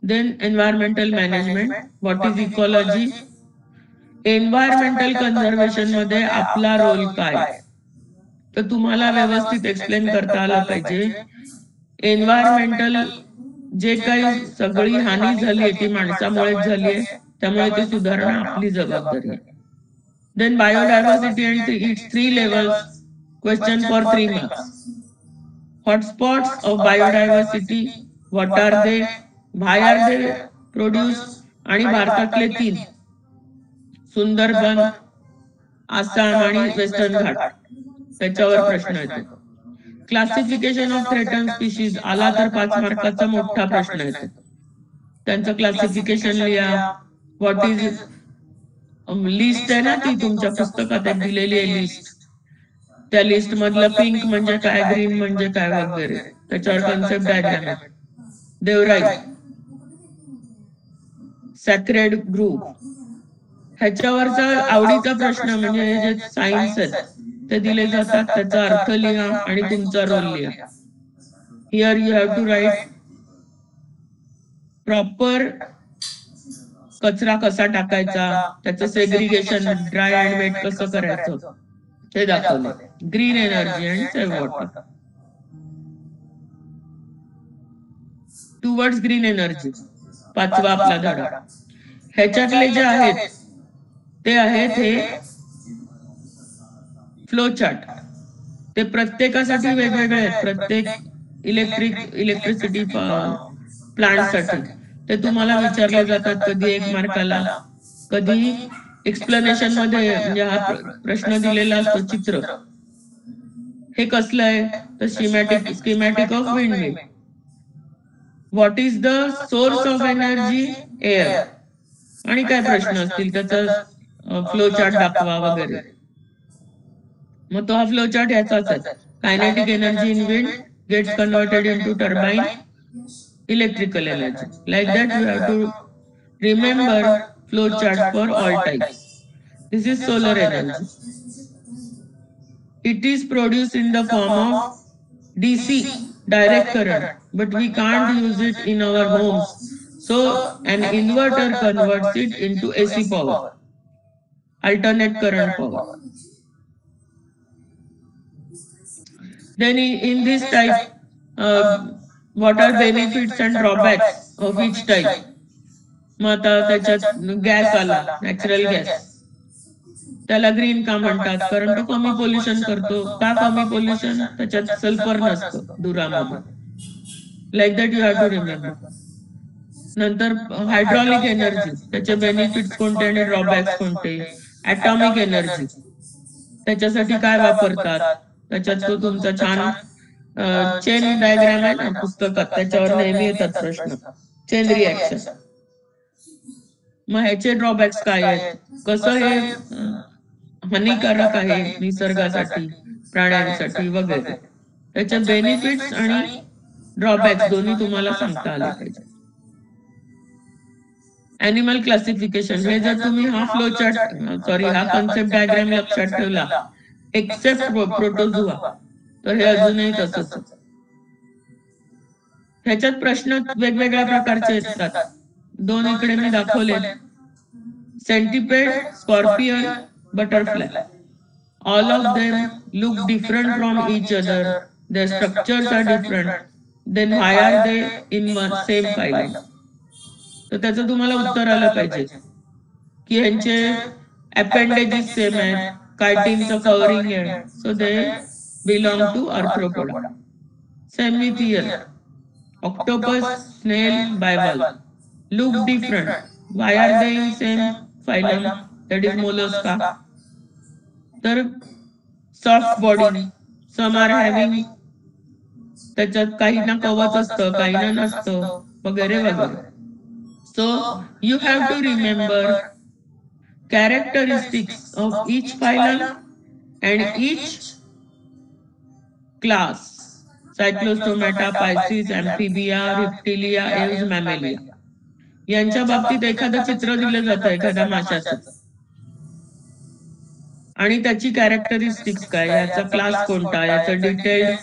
Then environmental management, what is ecology. Environmental conservation मध्ये आपला रोल काय, तर तुम्हाला व्यवस्थित एक्सप्लेन करता आलं पाहिजे. एन्व्हायरमेंटल जे काही सगळी हानी झाली आहे ती माणसामुळेच झाली आहे, त्यामुळे ती सुधारणं आपली जबाबदारी आहे. Then biodiversity and its 3 levels, question for 3 marks. Hotspots of biodiversity, what are they, why are they produced, आणि भारतातले 3, सुंदरबन, आसाम आणि वेस्टर्न घाट, त्याच्यावर प्रश्न येतो. क्लासिफिकेशन ऑफ थ्रेटन स्पीशीज आला तर 5 मार्काचा मोठा प्रश्न येतो. त्यांचं क्लासिफिकेशन लिहा. व्हॉट इज लिस्ट आहे ना, ती तुमच्या पुस्तकात एक दिलेली आहे लिस्ट. त्या लिस्ट मधलं पिंक म्हणजे काय, ग्रीन म्हणजे काय वगैरे, त्याच्यावर कन्सेप्ट डायग्राम आहे. देवराई, सॅक्रेड ग्रुप, ह्याच्यावरचा आवडीचा प्रश्न म्हणजे हे जे सायन्स आहेत ते दिले जातात, त्याचा अर्थ लिहा आणि तुमचा रोल लिहा. Here you have to write proper कचरा कसा टाकायचा, त्याचं सेग्रिगेशन ड्राय अँड वेट कसं करायचं ते दाखवले. Green energy and save water. Towards green energy 5वा आपला धडा. ह्याच्यातले जे आहेत ते आहेत हे फ्लो चार्ट. ते प्रत्येकासाठी वेगवेगळे आहेत, प्रत्येक इलेक्ट्रिसिटी प्लांटसाठी. ते तुम्हाला विचारले जातात, कधी 1 मार्काला, कधी एक्सप्लेनेशन मध्ये. म्हणजे हा प्रश्न दिलेला असतो चित्र. हे कसलं आहे, तर schematic of wind mill. What is the source of energy, air. आणि काय प्रश्न असतील त्याचा फ्लो चार्ट दाखवा वगैरे. मग तो हा फ्लो चार्ट याचाच आहे. Kinetic energy in wind gets converted into turbine electrical energy. Like that you have to remember flow charts for all types. This is solar energy. It is produced in the form of DC, direct current, but we can't use it in our homes. So an inverter converts it into AC power, alternate current power. Then in this type, what are benefits and drawbacks of each type? मग आता त्याच्यात gas आला, natural gas. त्याला green का म्हणतात, कारण तो कमी पोल्युशन करतो. का कमी पोल्युशन, त्याच्यात सल्फर नसतं धुरामध्ये. Like that you have to remember. नंतर हायड्रॉलिक एनर्जी, त्याचे बेनिफिट्स कोणते आणि ड्रॉबॅक्स कोणते. ऍटॉमिक एनर्जी, त्याच्यासाठी काय वापरतात, त्याच्यात तो तुमचा छान चेन डायग्राम आहे ना पुस्तकात, त्याच्यावर नेहमी येतात प्रश्न. Chain reaction. मग ह्याचे ड्रॉबॅक्स काय आहेत, कसं हे हानिकारक आहे निसर्गासाठी, प्राण्यांसाठी वगैरे. त्याचे बेनिफिट्स आणि ड्रॉबॅक्स दोन्ही तुम्हाला सांगता आले पाहिजे. ॲनिमल क्लासिफिकेशन, हे जर तुम्ही हा फ्लो चार्ट हा कन्सेप्ट डायग्राम लक्षात ठेवला, एक्सेप्ट प्रोटोझुआ, तर हे अजूनही तसंच. ह्याच्यात प्रश्न वेगवेगळ्या प्रकारचे येतात. 2 इकडे मी दाखवले. Centipede, scorpion, butterfly. All of them look different from each other. Their structures are different. Then why are they in same phylum? तर त्याचं तुम्हाला उत्तर आलं पाहिजे की ह्यांचे अपेंडेजेस सेम आहेत, कायटिनचं कव्हरिंग आहे, so they belong to arthropoda. Same with here. Octopus, snail, bivalve look different. Why are they in same phylum? That is mollusca. तर soft body, some are having, त्याच्यात काही ना कवच असतं, काही ना नसतं वगैरे वगैरे. So you have to remember characteristics of each phylum and each class cyclostomata, pisces, amphibia, reptilia, aves, mammalia. यांच्या बाबतीत एखादं चित्र दिलं जातं एखाद्या माशाचं आणि त्याची कॅरेक्टरिस्टिक्स काय, याचा क्लास कोणता, याचं डिटेल्ड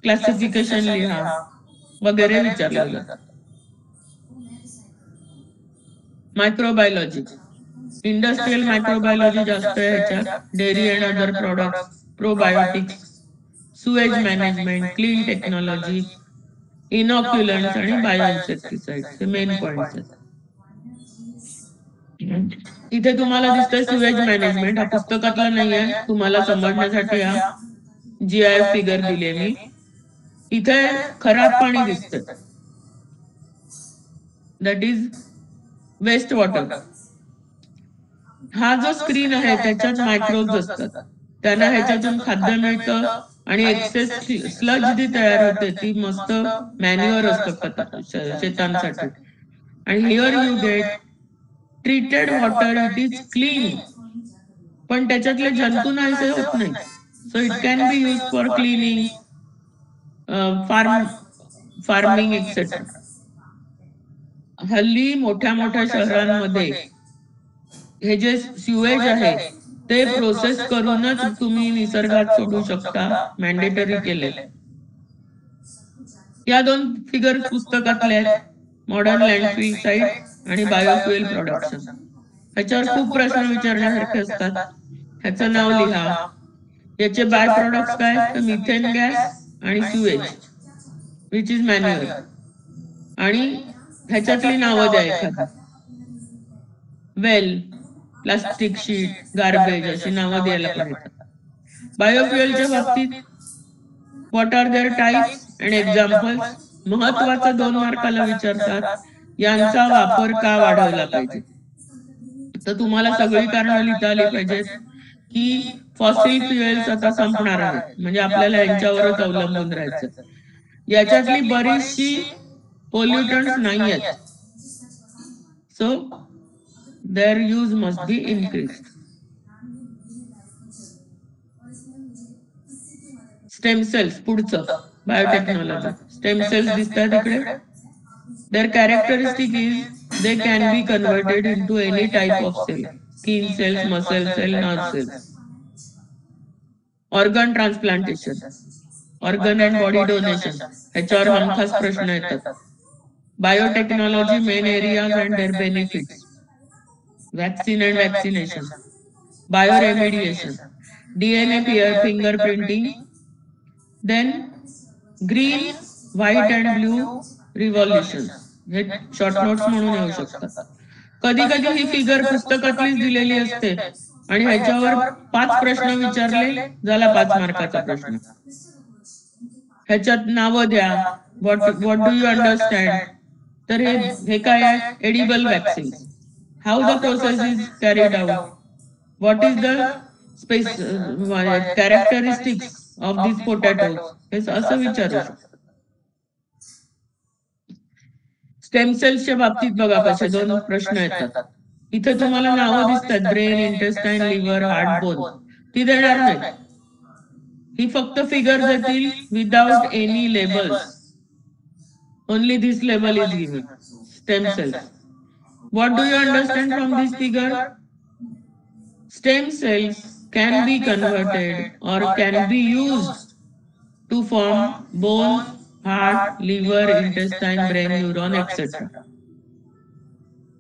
क्लासिफिकेशन लिहा वगैरे विचारलं जातं. मायक्रोबायोलॉजी, इंडस्ट्रियल मायक्रोबायोलॉजी जास्त आहे ह्याच्यात. Dairy and other products, probiotics, sewage management, clean technology, inoculants आणि बायो इन्सेक्टिसाइड्स हे मेन पॉइंट्स आहेत. इथे तुम्हाला दिसतंय सुएज मॅनेजमेंट. हा पुस्तकातला नाहीये, तुम्हाला समजण्यासाठी हा GIF फिगर दिली मी. इथे खराब पाणी दिसतंय, दॅट इज वेस्ट वॉटर. हा जो स्क्रीन आहे त्याच्यात मायक्रोब्स असतात, त्यांना ह्याच्यातून खाद्य मिळतं आणि एक्सेस स्लज जी तयार होते ती मस्त मॅन्युअर असतं शेतांसाठी. आणि here you get treated water, it is clean, पण त्याच्यातले जंतू नाहीसे होत नाही. So it can be use for cleaning, farming etcetera. हल्ली मोठ्या मोठ्या शहरांमध्ये हे जे स्युएज आहे ते प्रोसेस करूनच तुम्ही निसर्गात सोडू शकता, मॅन्डेटरी केले. या 2 फिगर पुस्तकातले आहेत, मॉडर्न लँडफिल साईट आणि बायोफ्युएल प्रोडक्शन. ह्याच्यावर खूप प्रश्न विचारण्यासारखे असतात. ह्याचं नाव लिहा, याचे बाय प्रोडक्ट्स काय, तर मिथेन गॅस आणि स्युएज विच इज मॅन्युअर, आणि ह्याच्यातली नावं द्या एखादी. वेल, प्लास्टिक शीट, गार्बेज अशी नावं द्यायला पण येतात. बायोफ्युएलच्या बाबतीत what are their types and examples, महत्वाचा 2 मार्काला विचारतात. यांचा वापर का वाढवला पाहिजे, तर तुम्हाला सगळी कारणं लिहिता आली पाहिजेत की फॉसिल फ्युएल्स आता संपणार आहेत, म्हणजे आपल्याला यांच्यावरच अवलंबून राहायचं. याच्यातली बरीचशी पोल्युटंट्स नाही आहेत, so their use must be increased. Stem cells, पुढचं बायोटेक्नॉलॉजी. स्टेम सेल्स दिसतात इकडे. their characteristic is they can be converted into any type of cell, skin cells, muscle cell, nerve cells. organ transplantation, organ and body donation, ह्याच्यावर हमखास प्रश्न येतात. Biotechnology main areas and their benefits, vaccine and vaccination, bioremediation, DNA fingerprinting, then green, white and blue revolution. हे short notes म्हणून येऊ शकतात. कधी कधी ही फिगर पुस्तकातलीच दिलेली असते आणि ह्याच्यावर 5 प्रश्न विचारले, झाला 5 मार्काचा प्रश्न. ह्याच्यात नावं द्या, व्हॉट डू यू अंडरस्टँड, तर हे काय आहे, edible vaccine. How the process is carried out, what is the characteristics of these potatoes, हे असं विचारू शकतो. स्टेम सेल्सच्या बाबतीत बघा कसे 2 प्रश्न येतात. इथे तुम्हाला नावं दिसतात, brain, intestine, liver, heart, bone. ती देणार नाही, ही फक्त फिगर देतील without any labels. Only this label is given, stem cells. What do you understand from this figure? Stem cells can be converted or can be used to form bones, heart, liver, intestine, brain, neuron, etc.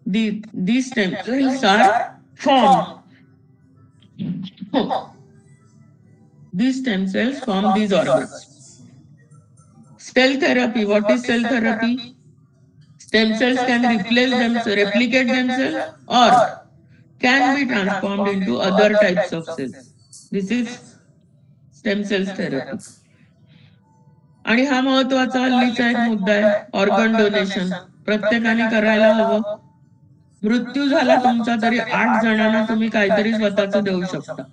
These stem cells are formed. These stem cells form these organs. Cell therapy. What is cell therapy? Stem cells can replicate themselves or can be transformed into other types of cells. This is stem cells therapy. आणि हा महत्वाचा हल्लीचा एक मुद्दा आहे, organ donation. प्रत्येकाने करायला हवं. मृत्यू झाला तुमचा तरी 8 जणांना तुम्ही काहीतरी स्वतःच देऊ शकता.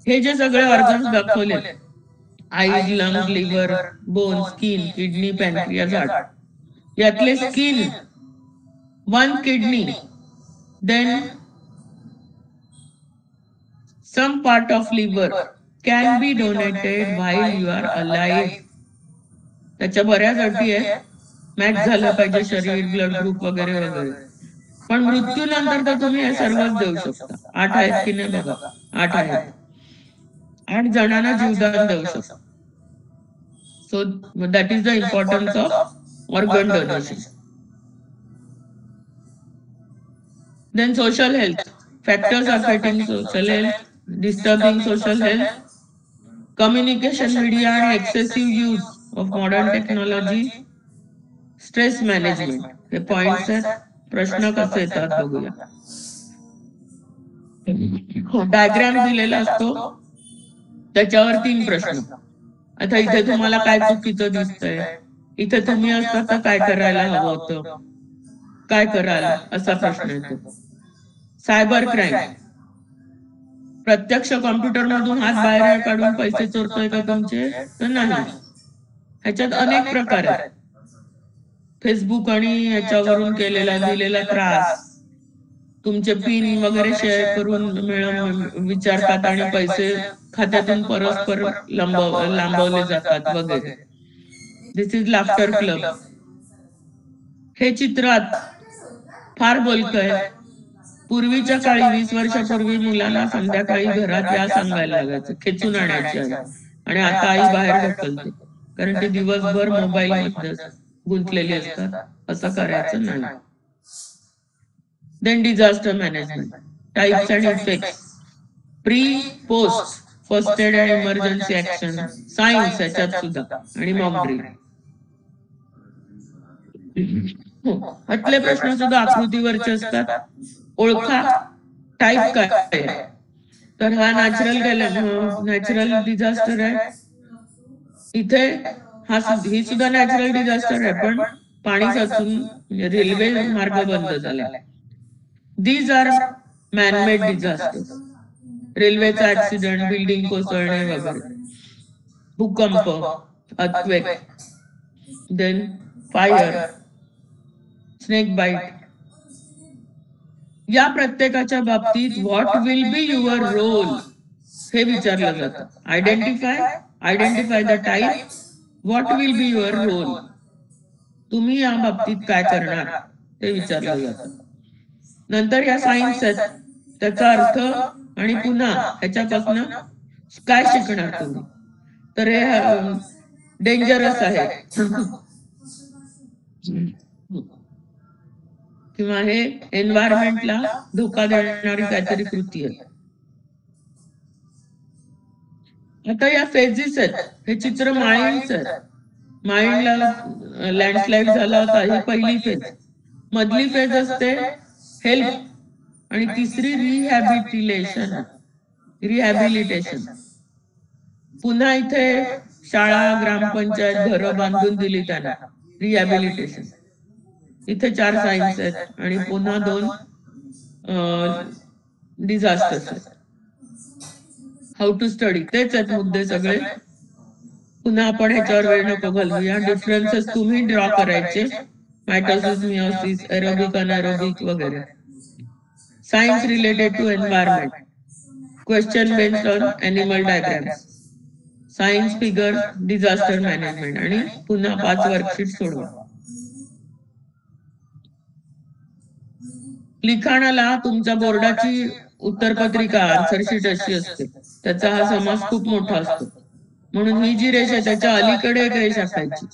हे जे सगळे ऑर्गन्स दाखवले, eyes, lungs, liver, bone, skin, kidney, pancreas, heart, यातले skin, 1 kidney, then some part of liver can be donated while you are alive. त्याच्या बऱ्याच अटी आहेत. मॅच झालं पाहिजे शरीर, ब्लड ग्रुप वगैरे वगैरे. पण मृत्यूनंतर तर तुम्ही हे सर्वच देऊ शकता. 8 आहेत की नाही बघा. 8 आहेत. 8 जणांना जीवदान देऊ शकता. So that is the importance of organ donation. Then social health. Factors affecting social health, disturbing social health, communication media and excessive use of modern technology, stress management. हे पॉइंट्स आहेत. प्रश्न कसे येतात बघूया. डायग्राम दिलेला असतो, त्याच्यावर 3 प्रश्न. आता इथे तुम्हाला काय चुकीचं दिसतंय, इथे तुम्ही असता तर काय करायला हवं होतं, काय कराल, असा प्रश्न येतो. Cyber crime. प्रत्यक्ष कॉम्प्युटर मधून हात बाहेर काढून पैसे चोरतोय का तुमचे, तर नाही. ह्याच्यात अनेक प्रकार आहेत. फेसबुक आणि ह्याच्यावरून केलेला दिलेला त्रास, तुमचे पिन वगैरे शेअर करून विचारतात आणि पैसे खात्यातून परस्पर लांबवले जातात वगैरे. दिस इज लाफ्टर क्लब. हे चित्रात फार बोलकंय. पूर्वीच्या काळी 20 वर्षापूर्वी मुलांना संध्याकाळी घरात या सांगायला लागायचं, खेचून आणायची आई. आणि आता आई बाहेर ढकलते, कारण ते दिवसभर मोबाईल मध्ये गुंतलेली असतात. असं करायचं नाही. Then disaster management. Types and effects. Pre, post, first aid and emergency action. Science याच्यात सुद्धा आणि मॉक ड्रिल. हटले प्रश्न सुद्धा आकृतीवरचे असतात. ओळखा टाईप काय आहे, तर हा नॅचरल डिझास्टर आहे. इथे ही सुद्धा नॅचरल डिझास्टर आहे, पण पाणी साचून रेल्वे मार्ग बंद झाला. These are manmade disaster. रेल्वेचा ऍक्सिडेंट, बिल्डिंग कोसळणे वगैरे, भूकंप, earthquake, then fire, snake bite. या प्रत्येकाच्या बाबतीत what will be your role हे विचारलं जातं. Identify the type, what will be your role. तुम्ही या बाबतीत काय करणार ते विचारलं जातं. नंतर या सायन्स आहेत, त्याचा अर्थ आणि पुन्हा ह्याच्यापासून काय शिकणार तुम्ही. तर हे डेंजरस आहे किंवा हे एन्व्हायरमेंटला धोका देणारी काहीतरी कृती आहे. आता या फेजेस आहेत. हे चित्र माळीणचं आहे. माळीणला लँडस्लाइड झाला होता, ही पहिली फेज. मधली फेज असते हेल्प आणि तिसरी रिहॅबिलिटेशन. पुन्हा इथे शाळा, ग्रामपंचायत, घरं बांधून दिली त्यांना, रिहॅबिलिटेशन. इथे 4 सायन्स आहेत आणि पुन्हा 2 डिझास्टर्स आहेत. हाऊ टू स्टडी, तेच आहेत मुद्दे सगळे. पुन्हा आपण ह्याच्यावर वेळ नको घालवूया. डिफरन्सेस तुम्ही ड्रॉ करायचे, मायटोसिस, मियोसिस, एरोबिक, अनएरोबिक वगैरे. Science related to environment. Question based on animal diagrams. Science figure, disaster management आणि पुन्हा 5 वर्कशीट सोडवा. लिखाणाला तुमच्या बोर्डाची उत्तरपत्रिका आन्सरशीट अशी असते. त्याचा हा समास खूप मोठा असतो, म्हणून ही जी रेषा त्याच्या अलीकडे एक रेषा टाकायची.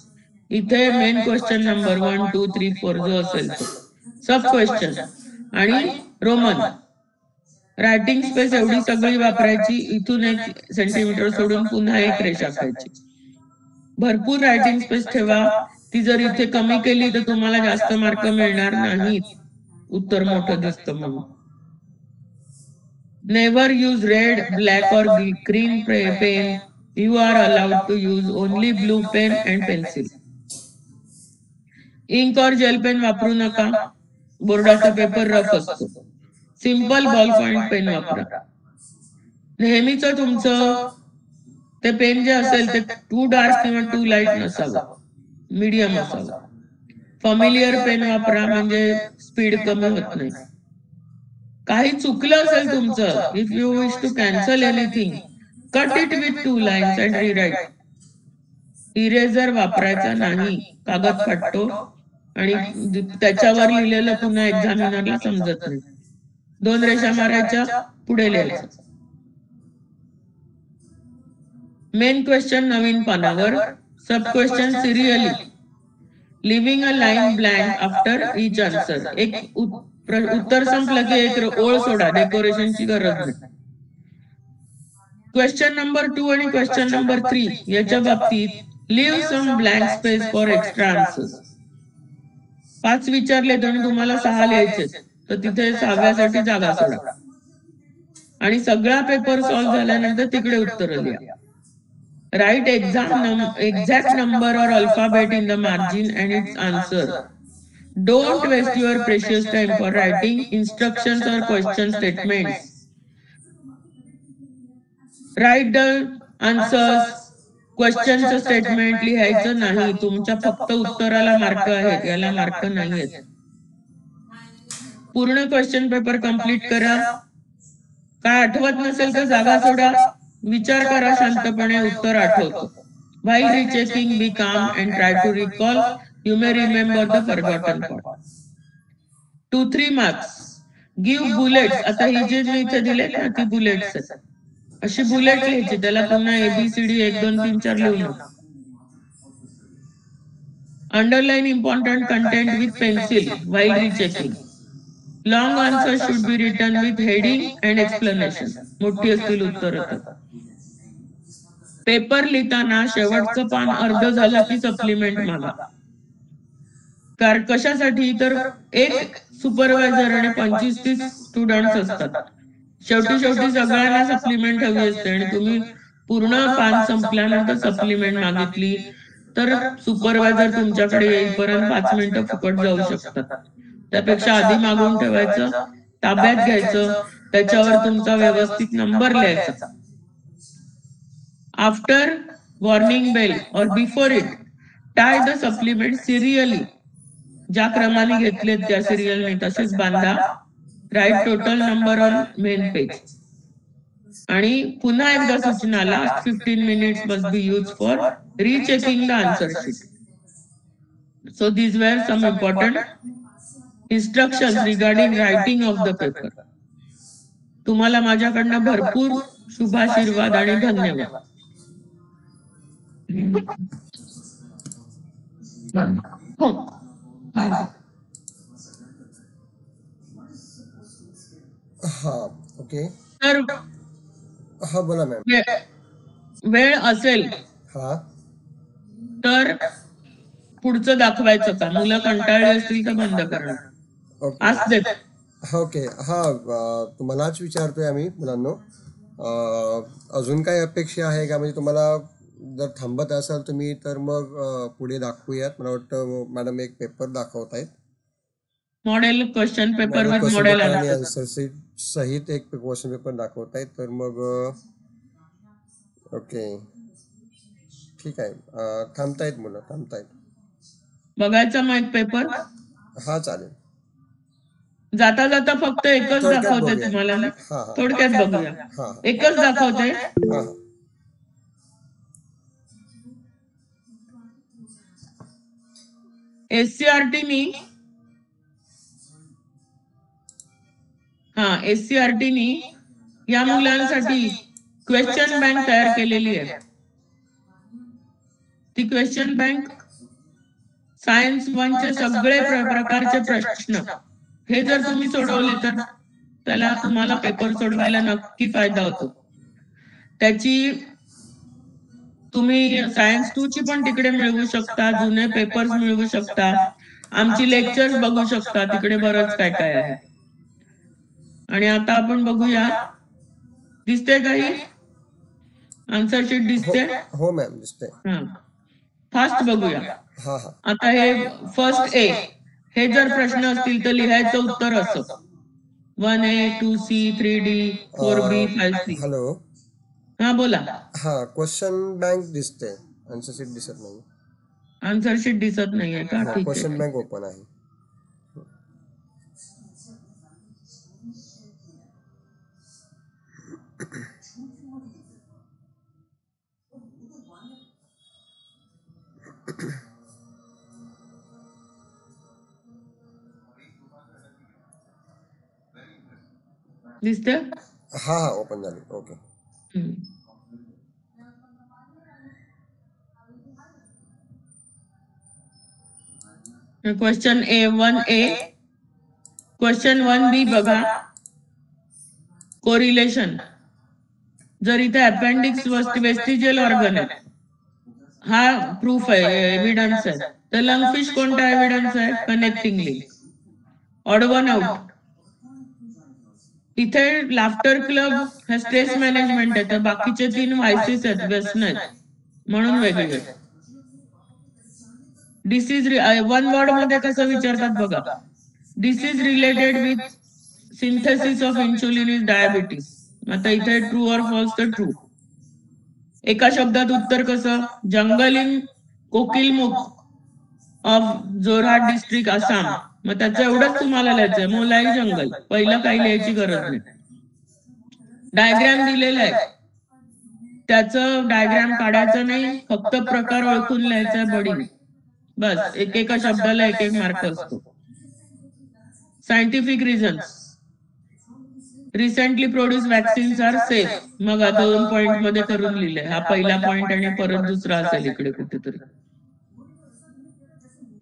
इथे मेन क्वेश्चन नंबर 1, 2, 3, 4 जो असेल तो सब क्वेश्चन आणि रोमन. रायटिंग स्पेस एवढी सगळी वापरायची. इथून 1 सेंटीमीटर सोडून पुन्हा एक रेषा टाकायची. भरपूर रायटिंग स्पेस ठेवा. ती जर इथे कमी केली तर तुम्हाला जास्त मार्क मिळणार नाहीत, उत्तर मोठं दिसतं म्हणून. नेव्हर यूज रेड, ब्लॅक और green pen. You are allowed to use only blue pen and pencil. Ink और जेल पेन वापरू नका. बोर्डाचा पेपर रफ असतो. सिंपल बॉल पॉइंट पेन वापरा. नेहमीच तुमचं ते पेन जे असेल ते टू डार्क किंवा टू लाईट नसावं, मीडियम असावं. फॅमिलियर पेन वापरा, म्हणजे स्पीड कमी होत नाही. काही चुकलं असेल तुमचं, if you wish to cancel anything, cut it with 2 lines and rewrite. Eraser वापरायचा नाही, कागद फाटतो आणि त्याच्यावर लिहिलेलं पुन्हा एक्झामिनरला समजत नाही. 2 रेषा मारायच्या, पुढे लिहायचं. मेन क्वेश्चन नवीन पानावर, sub question serially, leaving a line blank after each answer. एक उत्तर संपलं की एक ओळ सोडा, डेकोरेशनची गरज नाही. क्वेश्चन नंबर 2 आणि क्वेश्चन नंबर 3 याच्या बाबतीत leave some blank space for extra answers. 5 विचारले आणि तुम्हाला 6 लिहायचे, तर तिथे 6व्यासाठी जागा सोडा आणि सगळा पेपर सॉल्व्ह झाल्यानंतर तिकडे उत्तर लिहा. Write exact number or alphabet in the margin and its answer. Don't waste your precious time for writing instructions or question statements. Write the answers. क्वेश्चनचं स्टेटमेंट लिहायचं नाही. तुमच्या फक्त उत्तराला मार्क आहेत, याला मार्क नाही आहेत. पूर्ण क्वेश्चन पेपर कंप्लीट करा. काय आठवत नसेल तर जागा सोडा, विचार करा शांतपणे, उत्तर आठवतं. While rechecking, be calm and try to recall. You may remember the forgotten part. 2-3 marks. Give bullets. आता ही जे मी इथे दिलेत ना, ती बुलेट्स आहेत. अशी बुलेट लिहायची, त्याला पुन्हा ABCD 1 2 3 4 लिहू नका. Underline important content with pencil while rechecking. Long answer should be written with heading and explanation. मोठी असतील उत्तर तर. पेपर लिहिताना शेवटचं पान अर्ध झालं की सप्लिमेंट मागा. कारण कशासाठी, तर एक सुपरवायझर आणि 25-30 स्टुडंट्स असतात. शेवटी सगळ्यांना सप्लिमेंट हवी असते आणि तुम्ही पूर्ण पान संपल्यानंतर सप्लिमेंट मागितली तर सुपरवायझर तुमच्याकडे येईपर्यंत 5 मिनिटं फुकट जाऊ शकतात. त्यापेक्षा आधी मागून ठेवायचं, ताब्यात घ्यायचं, त्याच्यावर तुमचा व्यवस्थित नंबर लिहायचा. आफ्टर वॉर्निंग बेल और before it tie the supplement serially. ज्या क्रमाने घेतलेत त्या सिरियलने तसेच बांधा. Write total number on main page. आणि पुन्हा एकदा सूचना, last 15 minutes must be use for rechecking the answer sheet. So these were some important instructions regarding writing of the paper. तुम्हाला माझ्याकडनं भरपूर शुभाशीर्वाद आणि धन्यवाद. हा, ओके. तर हा, बोला मॅम. वेळ असेल तर पुढचं दाखवायचं का? मुलं कंटाळली असतील तर बंद करणं. ओके. हा, तुम्हालाच विचारतोय आम्ही मुलांनो, अजून काही अपेक्षा आहे का? म्हणजे तुम्हाला जर थांबत असाल तुम्ही तर मग पुढे दाखवूयात. मला वाटतं मॅडम एक पेपर दाखवतायत, model question paper with model आणि आन्सर शीट सहित एक क्वेश्चन पेपर दाखवतायत. तर मग ओके, ठीक आहे. थांबतायत मुलं, थांबतायत. बघायचा मग एक पेपर. हा, चालेल. जाता जाता फक्त एकच दाखवते तुम्हाला मी. थोडक्यात बघूया. एकच दाखवते. SCRT नी या मुलांसाठी क्वेश्चन बँक तयार केलेली आहे. ती क्वेश्चन बँक सायन्स 1चे सगळे प्रकारचे प्रश्न हे जर तुम्ही सोडवले तर त्याला तुम्हाला पेपर सोडवायला नक्की फायदा होतो. त्याची तुम्ही सायन्स 2ची पण तिकडे मिळवू शकता, जुने पेपर्स मिळवू शकता, आमची लेक्चर्स बघू शकता, तिकडे बरंच काय काय आहे. आणि आता आपण बघूया, दिसते काही आन्सर शीट दिसते? हो मॅम, दिसते. फास्ट बघूया. आता हे फर्स्ट ए, हे जर प्रश्न असतील तर लिहायचं उत्तर असं 1A 2C 3D 4B 5C. Hello. हा, बोला. हा, क्वेश्चन बँक दिसते, आन्सर शीट दिसत नाही. आन्सर शीट दिसत नाहीये का? ठीक आहे. क्वेश्चन बँक ओपन आहे. दिसते? हा हा ओपन झाली. Okay. Question A1A, question 1B बघा. कोरिलेशन. जर इथे अपेंडिक्स वेस्टिजियल ऑर्गन आहे, हा प्रूफ आहे, एव्हिडन्स आहे. तर लंगफिश कोणता एव्हिडन्स आहे? Connecting link. Odd one out. इथे लाफ्टर क्लब हे स्ट्रेस मॅनेजमेंट आहे, तर बाकीचे 3 व्हायसेस आहेत, व्यसन आहेत, म्हणून वेगळे. डिसीज 1 वर्ड मध्ये कसं विचारतात बघा. Disease related with synthesis of insulin is diabetes. आता इथे ट्रू और फॉल्स तर ट्रू. एका शब्दात उत्तर कसं? Jungle in Kokilamukh of Jorhat district Assam. मग त्याचं एवढंच तुम्हाला लिहायचंय, मोलाई जंगल. पहिलं काही लिहायची गरज नाही. डायग्राम दिलेला आहे, त्याचं डायग्राम काढायचं नाही, फक्त प्रकार ओळखून लिहायचा बडी. बस एकेका शब्दाला एक मार्क असतो. Scientific reasons. Recently produce vaccines are safe. मग 2 पॉइंट मध्ये करून लिहिले. हा पहिला पॉइंट आणि परत दुसरा असेल इकडे कुठेतरी.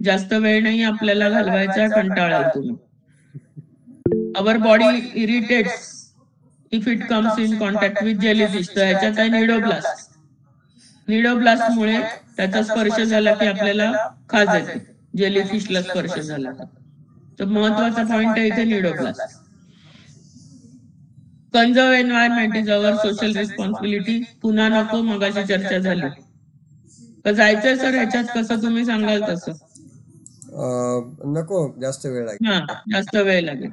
जास्त वेळ नाही आपल्याला घालवायचा, कंटाळाल तुम्ही. Our body irritates if it comes in contact with jellyfish. तर ह्याच्यात आहे निडोब्लास्ट. निडोब्लास्ट मुळे त्याचा स्पर्श झाला की आपल्याला खाज येते, जेलीफिशला स्पर्श झाला तर. महत्वाचा पॉइंट आहे इथे cnidoblast. Conserve environment is our social responsibility. पुन्हा नको, मगाशी चर्चा झाली. तर जायचंय सर ह्याच्यात, कसं तुम्ही सांगाल तसं. नको, जास्त वेळ लागेल. हा, जास्त वेळ लागेल.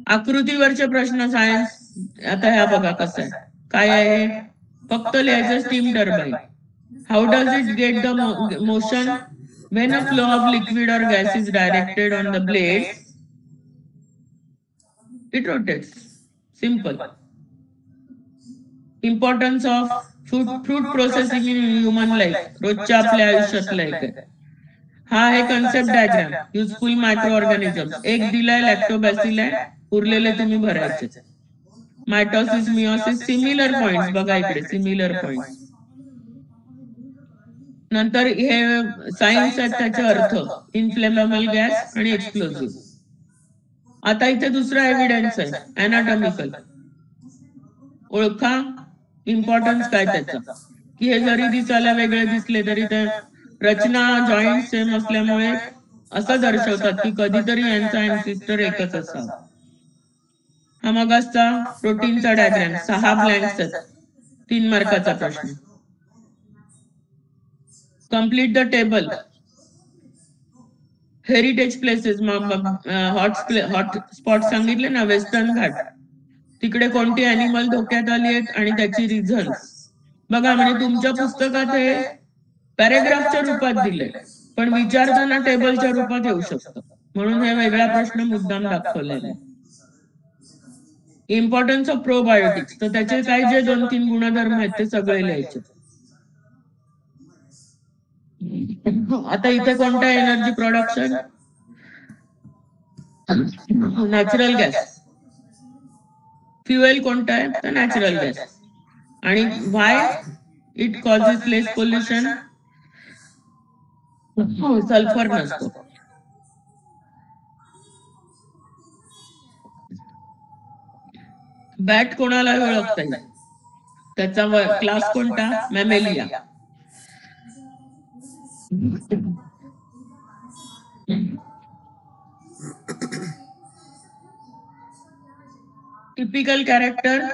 आकृतीवरचे प्रश्न सायन्स. आता ह्या बघा कसं आहे, काय आहे, फक्त लिहायचं steam turbine. How does it get the motion when a flow of liquid or gas is directed on the blade? It rotates. Simple. Importance of fruit processing in human life. रोजच्या आपल्या आयुष्यातला एक आहे. हा आहे concept diagram. Useful micro organism. एक दिलाय लॅक्टोबॅसिल आहे, उरलेले तुम्ही भरायचे. मायटोसिस, मियोसिस, सिमिलर पॉइंट्स बघा इकडे, सिमिलर पॉइंट्स. नंतर हे सायन्स आहेत, त्याचे अर्थ. इन्फ्लेमेबल गॅस आणि एक्सप्लोजिव्ह. आता इथे दुसरा एव्हिडन्स आहे, अनाटॉमिकल. ओळखा इम्पॉर्टन्स काय त्याचा, की हे जरी दिसायला वेगळे दिसले तरी ते रचना जॉईंट सेम असल्यामुळे असं दर्शवतात की कधीतरी यांचा अँसिस्टर एकच असावा. हा मगासचा प्रोटीनचा डायग्राम. 6 ब्लँक्स आहेत, 3 मार्काचा प्रश्न. Complete the table. Heritage places. Hot spot सांगितले ना, वेस्टर्न घाट. तिकडे कोणती अॅनिमल धोक्यात आली आहेत आणि त्याची रिझन्स बघा. म्हणजे तुमच्या पुस्तकात हे पॅरेग्राफच्या रूपात दिले, पण विचारताना टेबलच्या रूपात येऊ शकतं, म्हणून हे वेगळा प्रश्न मुद्दाम दाखवलेला आहे. Importance of probiotics. तर त्याचे काय जे 2-3 गुणधर्म आहेत ते सगळे लिहायचे. आता इथे कोणता energy production? Natural gas. Fuel कोणता आहे? तर नॅचरल गॅस. आणि why it causes less pollution? Sulphur नसतो. बॅट कोणाला ओळखता येईल? त्याचा क्लास कोणता? Mammalia. Typical character,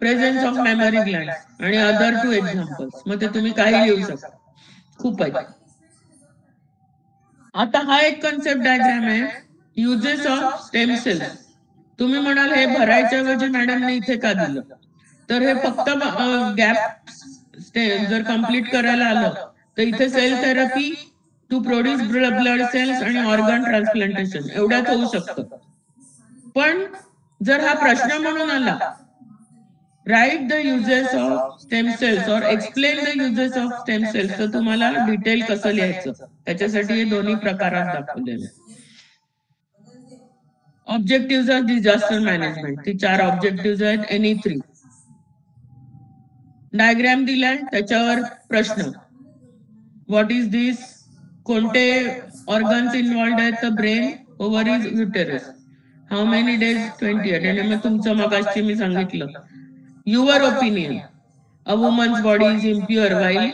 presence of mammary gland आणि अदर 2 एक्झाम्पल्स. मग ते तुम्ही काही लिहू शकता, खूप आहे. आता हा एक कन्सेप्ट डायग्राम आहे, युजेस ऑफ स्टेम सेल्स. तुम्ही म्हणाल हे भरायच्या ऐवजी मॅडमने इथे का दिलं? तर हे फक्त गॅप जर कंप्लीट करायला आलं तर इथे cell therapy to produce blood cells आणि ऑर्गन ट्रान्सप्लांटेशन एवढ्यात होऊ शकतं. पण जर हा प्रश्न म्हणून आला, write the uses of stem cells or explain the uses of stem cells, तर तुम्हाला डिटेल कसं लिहायचं त्याच्यासाठी हे दोन्ही प्रकारात दाखवलेले. ऑब्जेक्टिव्ह ऑफ डिझास्टर मॅनेजमेंट, ती 4 ऑब्जेक्टिव्ह आहेत, एनी 3. डायग्राम दिलाय, त्याच्यावर प्रश्न. What is this? कोणते ऑर्गन्स इन्व्हॉल्ड आहेत? तर brain, ovaries, uterus. How many days? 28. आणि मग तुमचं मगाशी मी सांगितलं, your opinion, a woman's body is impure while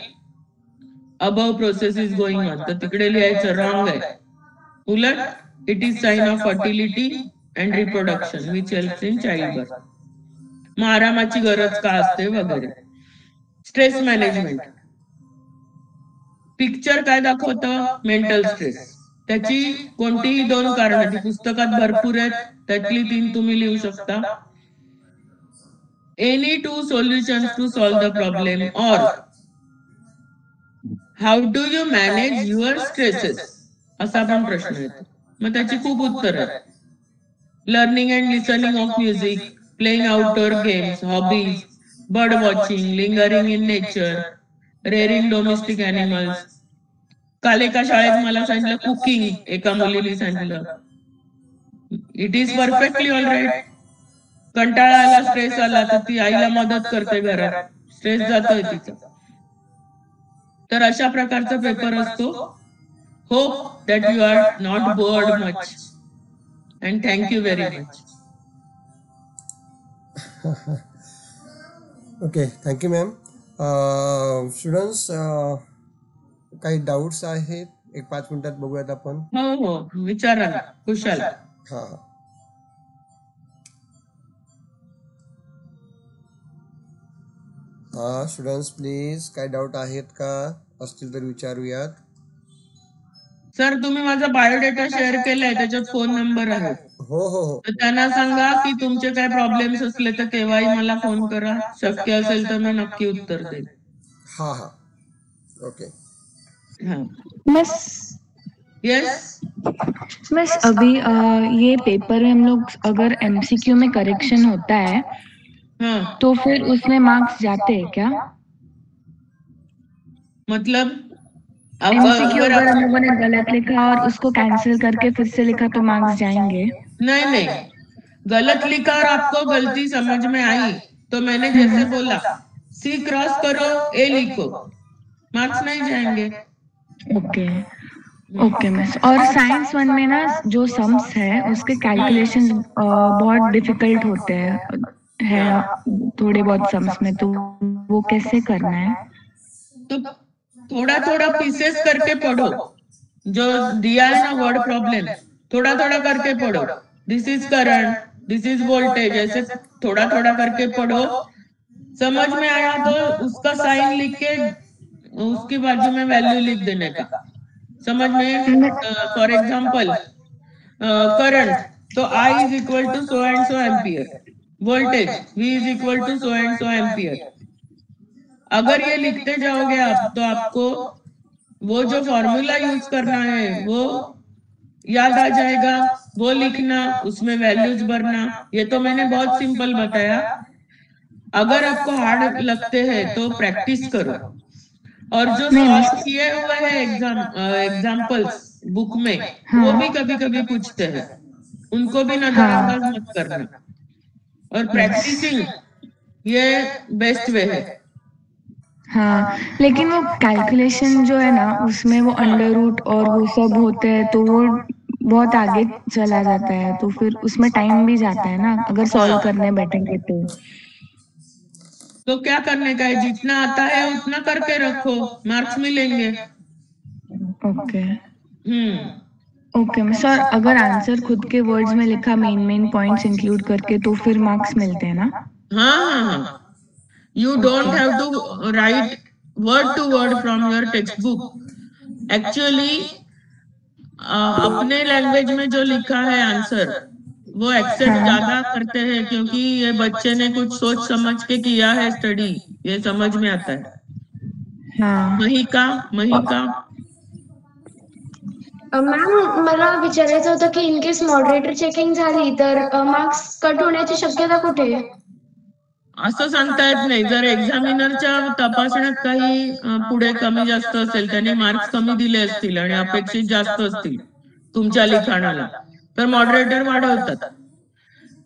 above process is going on. तर तिकडे लिहायचं रॉंग आहे. उलट, it is sign of fertility and reproduction which helps in child birth. मग आरामाची गरज का असते वगैरे. स्ट्रेस मॅनेजमेंट, पिक्चर काय दाखवतं? Mental stress. त्याची कोणतीही 2 कारणं, ती पुस्तकात भरपूर आहेत, त्यातली 3 तुम्ही लिहू शकता. Any 2 solutions to solve the problem, or how do you manage your stresses, असा पण प्रश्न येतो. मग त्याची खूप उत्तर आहेत. Learning and listening of music, playing outdoor games, hobbies, bird watching, lingering in nature, rearing domestic animals. काल एका शाळेत मला सांगितलं कुकिंग, एका मुलीने सांगितलं. It is perfectly all right. कंटाळा आला, स्ट्रेस आला, तर ती आईला मदत करते घरात, स्ट्रेस जातोय तिचा. तर अशा प्रकारचा पेपर असतो. Hope that you are not bored much, and thank you very much. Okay, thank you ma'am. Students, काही डाऊट्स आहेत? 1-5 मिनिटात बघूयात आपण. हो हो, विचारा ना, कुशाल. हा, स्टुडंट्स प्लीज, काय डाऊट आहेत का? असतील तर विचारूयात. सर, तुम्ही माझा बायोडेटा शेअर केलाय, त्याच्यात फोन नंबर आहे. हो हो हो. तर त्यांना सांगा की तुमचे काय प्रॉब्लेम्स असले तर केव्हाही मला फोन करा, शक्य असेल तर मी नक्की उत्तर देईन. हाँ हाँ, ओके. हाँ मिस, यस मिस अभी ये पेपर में हम लोग अगर एमसीक्यू में करेक्शन होता है, हाँ, तो फिर उसमें मार्क्स जाते हैं क्या? मतलब एमसीक्यू अगर हम लोगों ने गलत लिखा और उसको कैंसिल करके फिर से लिखा तो मार्क्स जाएंगे? नहीं नहीं, गलत लिखा और आपको गलती समझ में आई तो मैंने जैसे बोला सी क्रॉस करो, ए लिखो, मार्क्स नहीं जाएंगे. Okay okay miss. और साइंस 1 में ना जो सम्स है उसके कैलकुलेशन बहुत डिफिकल्ट होते हैं थोड़े बहुत सम्स में, तो वो कैसे करना है? तो थोड़ा थोड़ा पीसेस करके पढ़ो. जो दिया है ना वर्ड प्रॉब्लम, थोड़ा थोड़ा करके पढ़ो. This is current, this is voltage, ऐसे थोड़ा थोड़ा करके पढ़ो. समझ में आया तो उसका साइन लिख के उसकी बाजू में वैल्यू लिख देने का. समझ में? फॉर एग्जाम्पल करंट, तो I is equal to so and so ampere. Voltage, V is equal to so and so ampere. अगर ये लिखते जाओगे आप तो आपको वो जो फॉर्मूला यूज करना है वो याद आ जाएगा. वो लिखना, उसमें वैल्यूज भरना. ये तो मैंने बहुत सिंपल बताया. अगर आपको हार्ड लगते हैं तो प्रैक्टिस करो. और जो सॉल्व किए हुए हैं एग्जाम्पल्स बुक में, वो भी कभी कभी पूछते हैं, उनको भी नजरअंदाज मत करना. और प्रैक्टिसिंग ये बेस्ट वे है. हाँ, लेकिन वो कैलकुलेशन जो है ना उसमें वो अंडर रूट और वो सब होते हैं तो वो बहुत आगे चला जाता है, तो फिर उसमें टाइम भी जाता है ना अगर सॉल्व करने बैठेंगे तो क्या करने का है? जितना आता है उतना करके रखो, मार्क्स मिलेंगे. Okay okay sir. अगर आंसर खुद के वर्ड्स में लिखा, मेन पॉइंट्स इंक्लूड करके, तो फिर मार्क्स मिलते हैं ना? हाँ हाँ हाँ. You don't have to write word to word from your textbook. Actually, अपने लैंग्वेज में जो लिखा है आंसर वो एक्सेप्ट ज्यादा करते हैं, क्योंकि ये बच्चे ने कुछ सोच समझ के किया है स्टडी, ये समझ में आता है. हाँ. महिका मॅम, मला विचारायचं होतं की इन केस मॉडरेटर चेकिंग झाली तर मार्क्स कट होण्याची शक्यता कुठे आहे? असं सांगता येत नाही. जर एक्झामिनरच्या तपासण्यात काही पुढे कमी जास्त असेल, त्याने मार्क्स कमी दिले असतील आणि अपेक्षित जास्त असतील तुमच्या लिखाणाला, तर मॉडरेटर वाढवतात.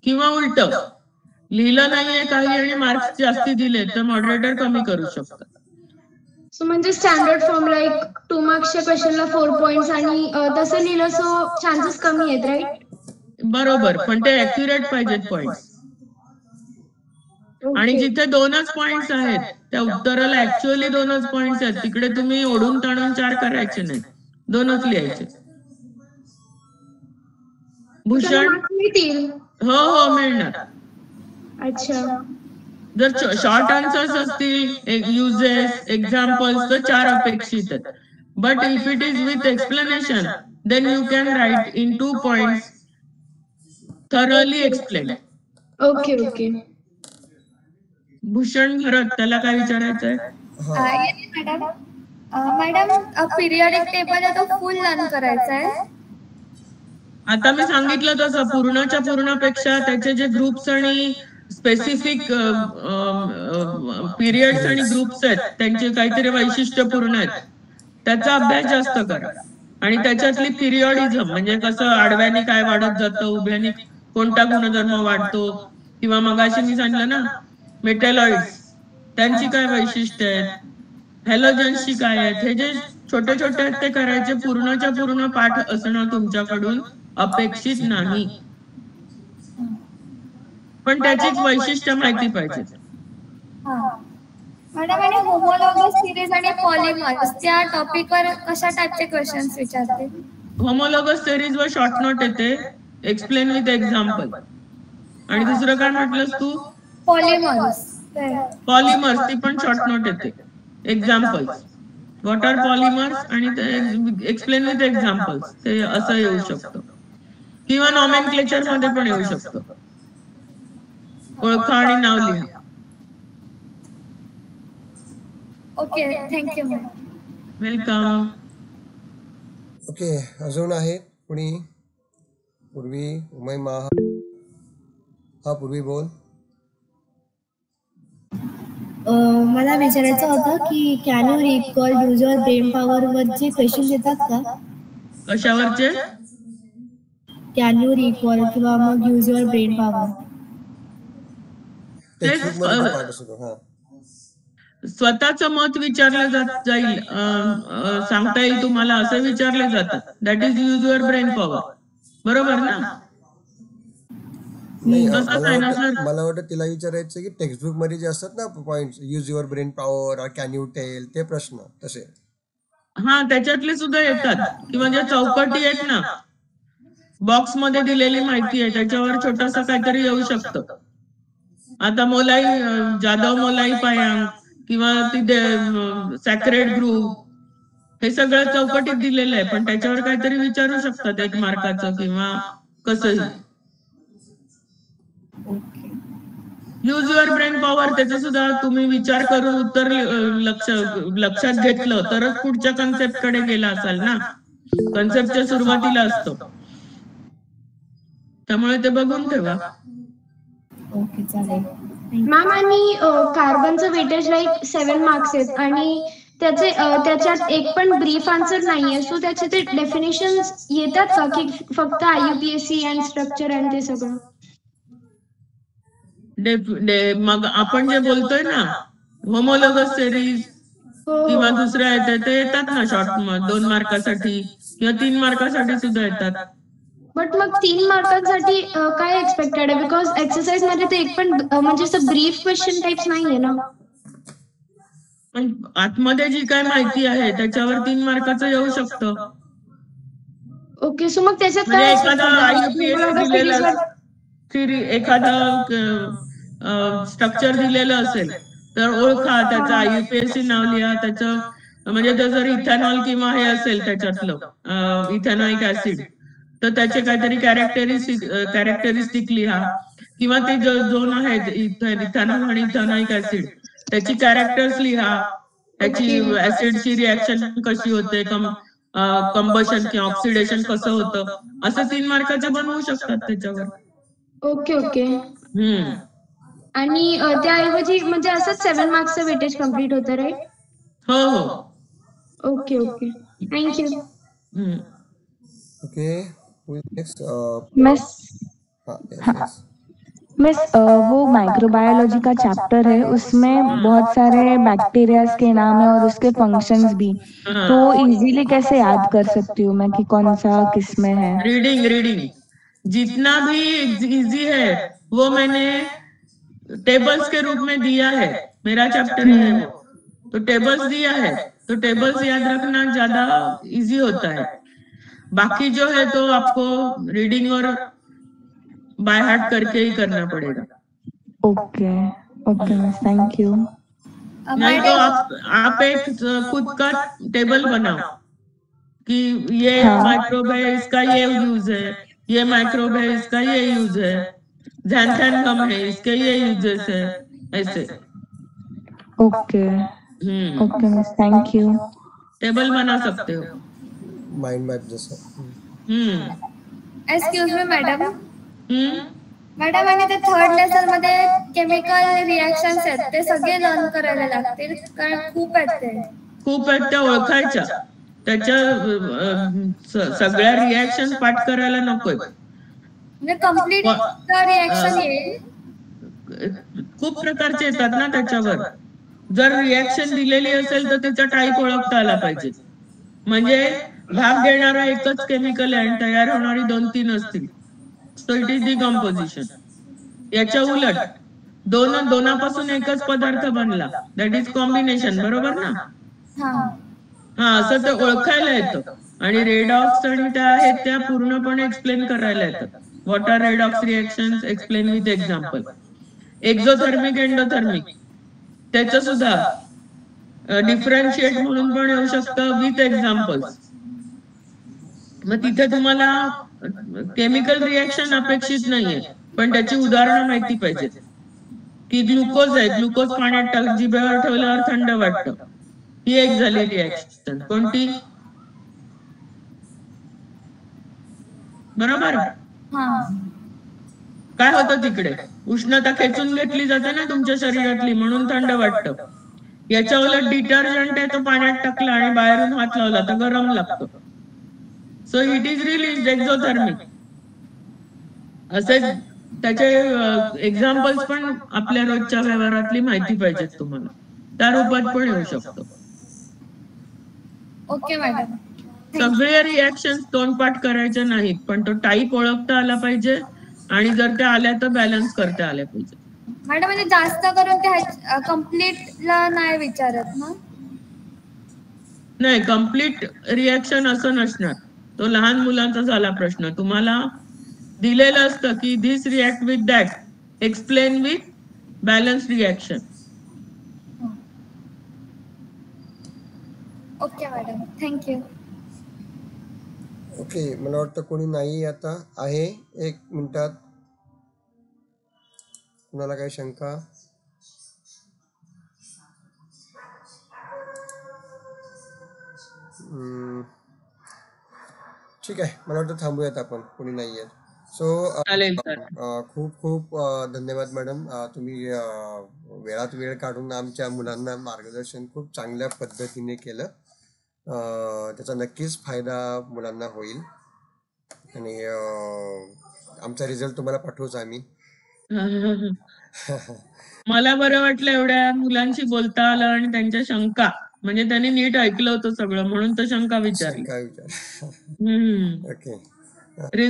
किंवा उलट लिहिलं नाहीये काही आणि मार्क्स जास्ती दिले तर मॉडरेटर कमी करू शकतात. सो म्हणजे स्टँडर्ड फॉर्म लाईक 2 मार्क्सच्या क्वेश्चनला 4 पॉइंट्स आणि तसं लिहिलं सो चान्सेस कमी आहेत, राईट? बरोबर, पण ते ऍक्युरेट पाहिजेत पॉइंट्स. आणि जिथे 2च पॉइंट्स आहेत त्या उत्तराला ऍक्च्युअली 2च पॉइंट्स आहेत, तिकडे तुम्ही ओढून ताणून 4 करायचे नाही, 2च लिहायचे. भूषण हो हो मिळणार. अच्छा. जर शॉर्ट आन्सर्स असतील, युजेस, एक्झाम्पल्स तर 4 अपेक्षित आहेत. But if it is with explanation then you can write in 2 points thoroughly explain. Okay okay. Bhushan Bharat, त्याला काय विचारायचंय? मॅडम पिरियडिक टेबल आहे तो फुल लर्न करायचा आहे. आता मी सांगितलं तसं पूर्णच्या पूर्णपेक्षा त्याचे जे ग्रुप्स आणि स्पेसिफिक पिरियड्स आणि ग्रुप्स आहेत त्यांचे काहीतरी वैशिष्ट्यपूर्ण आहेत, त्याचा अभ्यास जास्त करा. आणि त्याच्यातली पिरियडिझम म्हणजे कसं आडव्याने काय वाढत जातं, उभ्याने कोणता गुणधर्म वाढतो, किंवा मगाशी मी सांगितलं ना मेटॅलॉइड्स त्यांची काय वैशिष्ट्य आहेत, हॅलोजन्सची काय आहेत, हे जे छोटे छोटे आहेत ते करायचे. पूर्णच्या पूर्ण पाठ असणं तुमच्याकडून अपेक्षित नाही, पण त्याची वैशिष्ट्य माहिती पाहिजे. मॅडम आणि होमोलॉगस सिरीज आणि पॉलिमर्स त्या टॉपिकवर कशा टाइपचे क्वेश्चन्स विचारते? होमोलॉगस सिरीज वर शॉर्ट नोट येते, एक्सप्लेन विथ एक्झाम्पल. आणि दुसरं काय म्हटलंस तू? पॉलिमर्स. पॉलिमर्स ती पण शॉर्ट नोट येते, एक्झाम्पल्स. व्हॉट आर पॉलिमर्स आणि एक्सप्लेन विथ एक्झाम्पल्स, ते असं येऊ शकतं. किंवा नॉमेनक्लेचर मध्ये पण येऊ शकतं, ओळखा आणि नाव लिहा. Okay, thank you ma'am. Welcome. Okay, अजून आहेत कुणी? पूर्वी, उमैमा. हा पूर्वी बोल. मला विचारायचं होतं की can you recall user brain power वरचे क्वेश्चन येतात का? कशावरचे? कॅन यू रिकॉल किंवा मग युजर ब्रेन पॉवर. स्वतःचं मत विचारलं जाईल, सांगता येईल तुम्हाला, असं विचारले जातात. That is use your brain power. बरोबर ना? मला वाटतं तिला विचारायचं की टेक्स्टबुक मध्ये जे असतात ना point, use your brain power और कॅन यू टेल, ते प्रश्न तसे. हा, त्याच्यातले सुद्धा येतात. किंवा ज्या चौकटी आहेत ना, बॉक्स मध्ये दिलेली माहिती आहे त्याच्यावर छोटासा काहीतरी येऊ शकतं. आता मोलाई, जाधव मोलाई पायांग किंवा ती सॅक्रेड ग्रुप, हे सगळं चौकटीत दिलेलं आहे, पण त्याच्यावर काहीतरी विचारू शकतात 1 मार्काचं किंवा कसंही. यूज युअर ब्रेन पॉवर, त्याचा सुद्धा तुम्ही विचार करून उत्तर लक्षात घेतलं तरच पुढच्या कन्सेप्ट कडे गेला असाल ना. कन्सेप्टच्या सुरुवातीला असतो, त्यामुळे ते बघून ठेवा. ओके, चालेल मॅम. आणि कार्बनचं वेटेज लाईक 7 मार्क्स आहेत आणि त्याच्यात एक पण ब्रीफ आन्सर नाहीये, सो त्याचे ते डेफिनेशन्स येतात का की फक्त IUPAC अँड स्ट्रक्चर अँड ते सगळं? मग आपण जे बोलतोय ना होमोलॉगस सिरीज किंवा दुसऱ्या येतात ते येतात ना शॉर्ट 2 मार्कासाठी किंवा 3 मार्कासाठी सुद्धा येतात. बट मग 3 मार्कांसाठी काय एक्सपेक्टेड आहे? बिकॉज एक्सरसाइज मध्ये ते एक पण म्हणजे असं ब्रीफ क्वेश्चन टाइप्स नाहीये ना. पण आतमध्ये जी काय माहिती आहे त्याच्यावर 3 मार्काचं येऊ शकतं. ओके, सो मग त्याच्यात म्हणजे काय एखादा IUPAC दिलेलं एखादं स्ट्रक्चर दिलेलं असेल तर ओळखा, त्याचं IUPAC नाव लिहा. त्याचं म्हणजे जर इथेनॉल किंवा हे असेल त्याच्यातलं इथेनॉइक ऍसिड, तर त्याचे काहीतरी कॅरेक्टरिस्टिक लिहा. किंवा ते झोन आहेत इथेनॉल आणि इथेनॉइक ऍसिड, त्याची कॅरेक्टर्स लिहा. त्याची ऍसिडची रिॲक्शन कशी होते, कंबशन किंवा ऑक्सिडेशन कसं होतं, असं 3 मार्काचे बनवू शकतात त्याच्यावर. Okay okay. आणि त्याऐवजी म्हणजे असंच 7 मार्क्सचं वेटेज कम्प्लीट होतं, राईट? हो हो. Okay okay, thank you. Okay, next miss हाँ yes. मिस वो माइक्रोबायोलॉजी का चैप्टर है, उसमें बहुत सारे बैक्टीरियाज के नाम है और उसके फंक्शंस भी, तो इजीली कैसे याद कर सकती हूँ मैं कि कौन सा किस में है? रीडिंग जितना भी इजी है वो मैंने टेबल्स के रूप में दिया है, मेरा चैप्टर ही है वो, तो टेबल्स दिया है, तो टेबल्स याद रखना ज्यादा इजी होता है। बाकी जो है तो आपको रीडिंग और बाय हार्ट करके ही करना पड़ेगा। Okay okay miss, thank you. नहीं तो आप एक खुद का टेबल बनाओ कि ये माइक्रोब है इसका ये यूज है, ये माइक्रोब है इसका ये यूज है, ज़ैंथैनगम है इसके ये यूजेस है, ऐसे। Okay okay miss, thank you. Table बना सकते हो, माइंड मैप जैसा। एक्सक्यूज मी मॅडम, मॅडम आणि ते थर्ड लेसन मध्ये केमिकल रिएक्शन्स आहेत ते सगळे लर्न करायला लागतील, कारण खूप आहेत त्या ओळखायच्या, त्याच्या सगळ्या रिएक्शन पाठ करायला नकोय, म्हणजे कंप्लीट रिएक्शन येईल। खूप प्रकारचे येतात ना त्याच्यावर, जर रिएक्शन दिलेली असेल तर त्याचा टाईप ओळखता आला पाहिजे, म्हणजे भाग घेणारा एकच केमिकल आहे आणि तयार होणारी 2-3 असतील, सो इट इज डिकम्पोजिशन। याच्या उलट दोनापासून एकच पदार्थ बनला, दॅट इज कॉम्बिनेशन, बरोबर ना? हा, असं ते ओळखायला येतं, आणि रेडॉक्स आणि त्या आहेत त्या पूर्णपणे एक्सप्लेन करायला येतात। What are redox reactions, explain with example. Exothermic endothermic त्याचं सुद्धा डिफरन्शिएट म्हणून पण येऊ शकतं विथ एक्झाम्पल्स। मग तिथे तुम्हाला केमिकल रिएक्शन अपेक्षित नाहीये, पण त्याची उदाहरणं माहिती पाहिजेत, की ग्लुकोज आहे, ग्लुकोज पाण्यात जिभेवर ठेवल्यावर थंड वाटतं, ही एक झाली रिएक्शन, कोणती? बरोबर? काय होतं तिकडे? उष्णता खेचून घेतली जाते ना तुमच्या शरीरातली, म्हणून थंड वाटतं। याच्या उलट डिटर्जंट आहे, तो पाण्यात टाकला आणि बाहेरून हात लावला तर गरम लागतो, so it is released exothermic. असे त्याचे एक्झाम्पल्स पण आपल्या रोजच्या व्यवहारातली माहिती पाहिजेत तुम्हाला, त्या रूपात पण येऊ शकतो। ओके मॅडम, सगळे रिएक्शन तोंडपाठ करायचे नाहीत, पण तो टाईप ओळखता आला पाहिजे, आणि जर त्या आल्या तर बॅलन्स करता आल्या पाहिजे। मॅडम म्हणजे जास्त करून ते कंप्लीट ला नाही विचारत ना? नाही, कंप्लीट रिएक्शन असं नसणार, तो लहान मुलांचा झाला प्रश्न। तुम्हाला दिलेलं असतं की this react with that, explain with balance reaction. Okay madam, thank you. Okay, मला वाटतं कोणी नाही आता आहे, 1 मिनिटात कुणाला काही शंका? ठीक आहे, मला वाटतं थांबूयात आपण, कोणी नाही आहेत। सो खूप खूप धन्यवाद मॅडम, तुम्ही वेळात वेळ काढून आमच्या मुलांना मार्गदर्शन खूप चांगल्या पद्धतीने केलं, त्याचा नक्कीच फायदा मुलांना होईल, आणि आमचा रिझल्ट तुम्हाला पाठवूच आम्ही। मला बरं वाटलं एवढ्या मुलांशी बोलता आलं, आणि त्यांच्या शंका, म्हणजे त्यांनी नीट ऐकलं होतं सगळं, म्हणून तर शंका विचारली। ओके,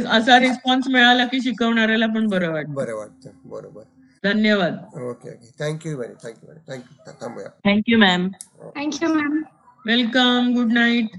असा रिस्पॉन्स मिळाला की शिकवणाऱ्याला पण बरं वाटतं। बरोबर, धन्यवाद। Okay okay, thank you very, thank you, थांबूया। Thank you ma'am, thank you ma'am, welcome, good night.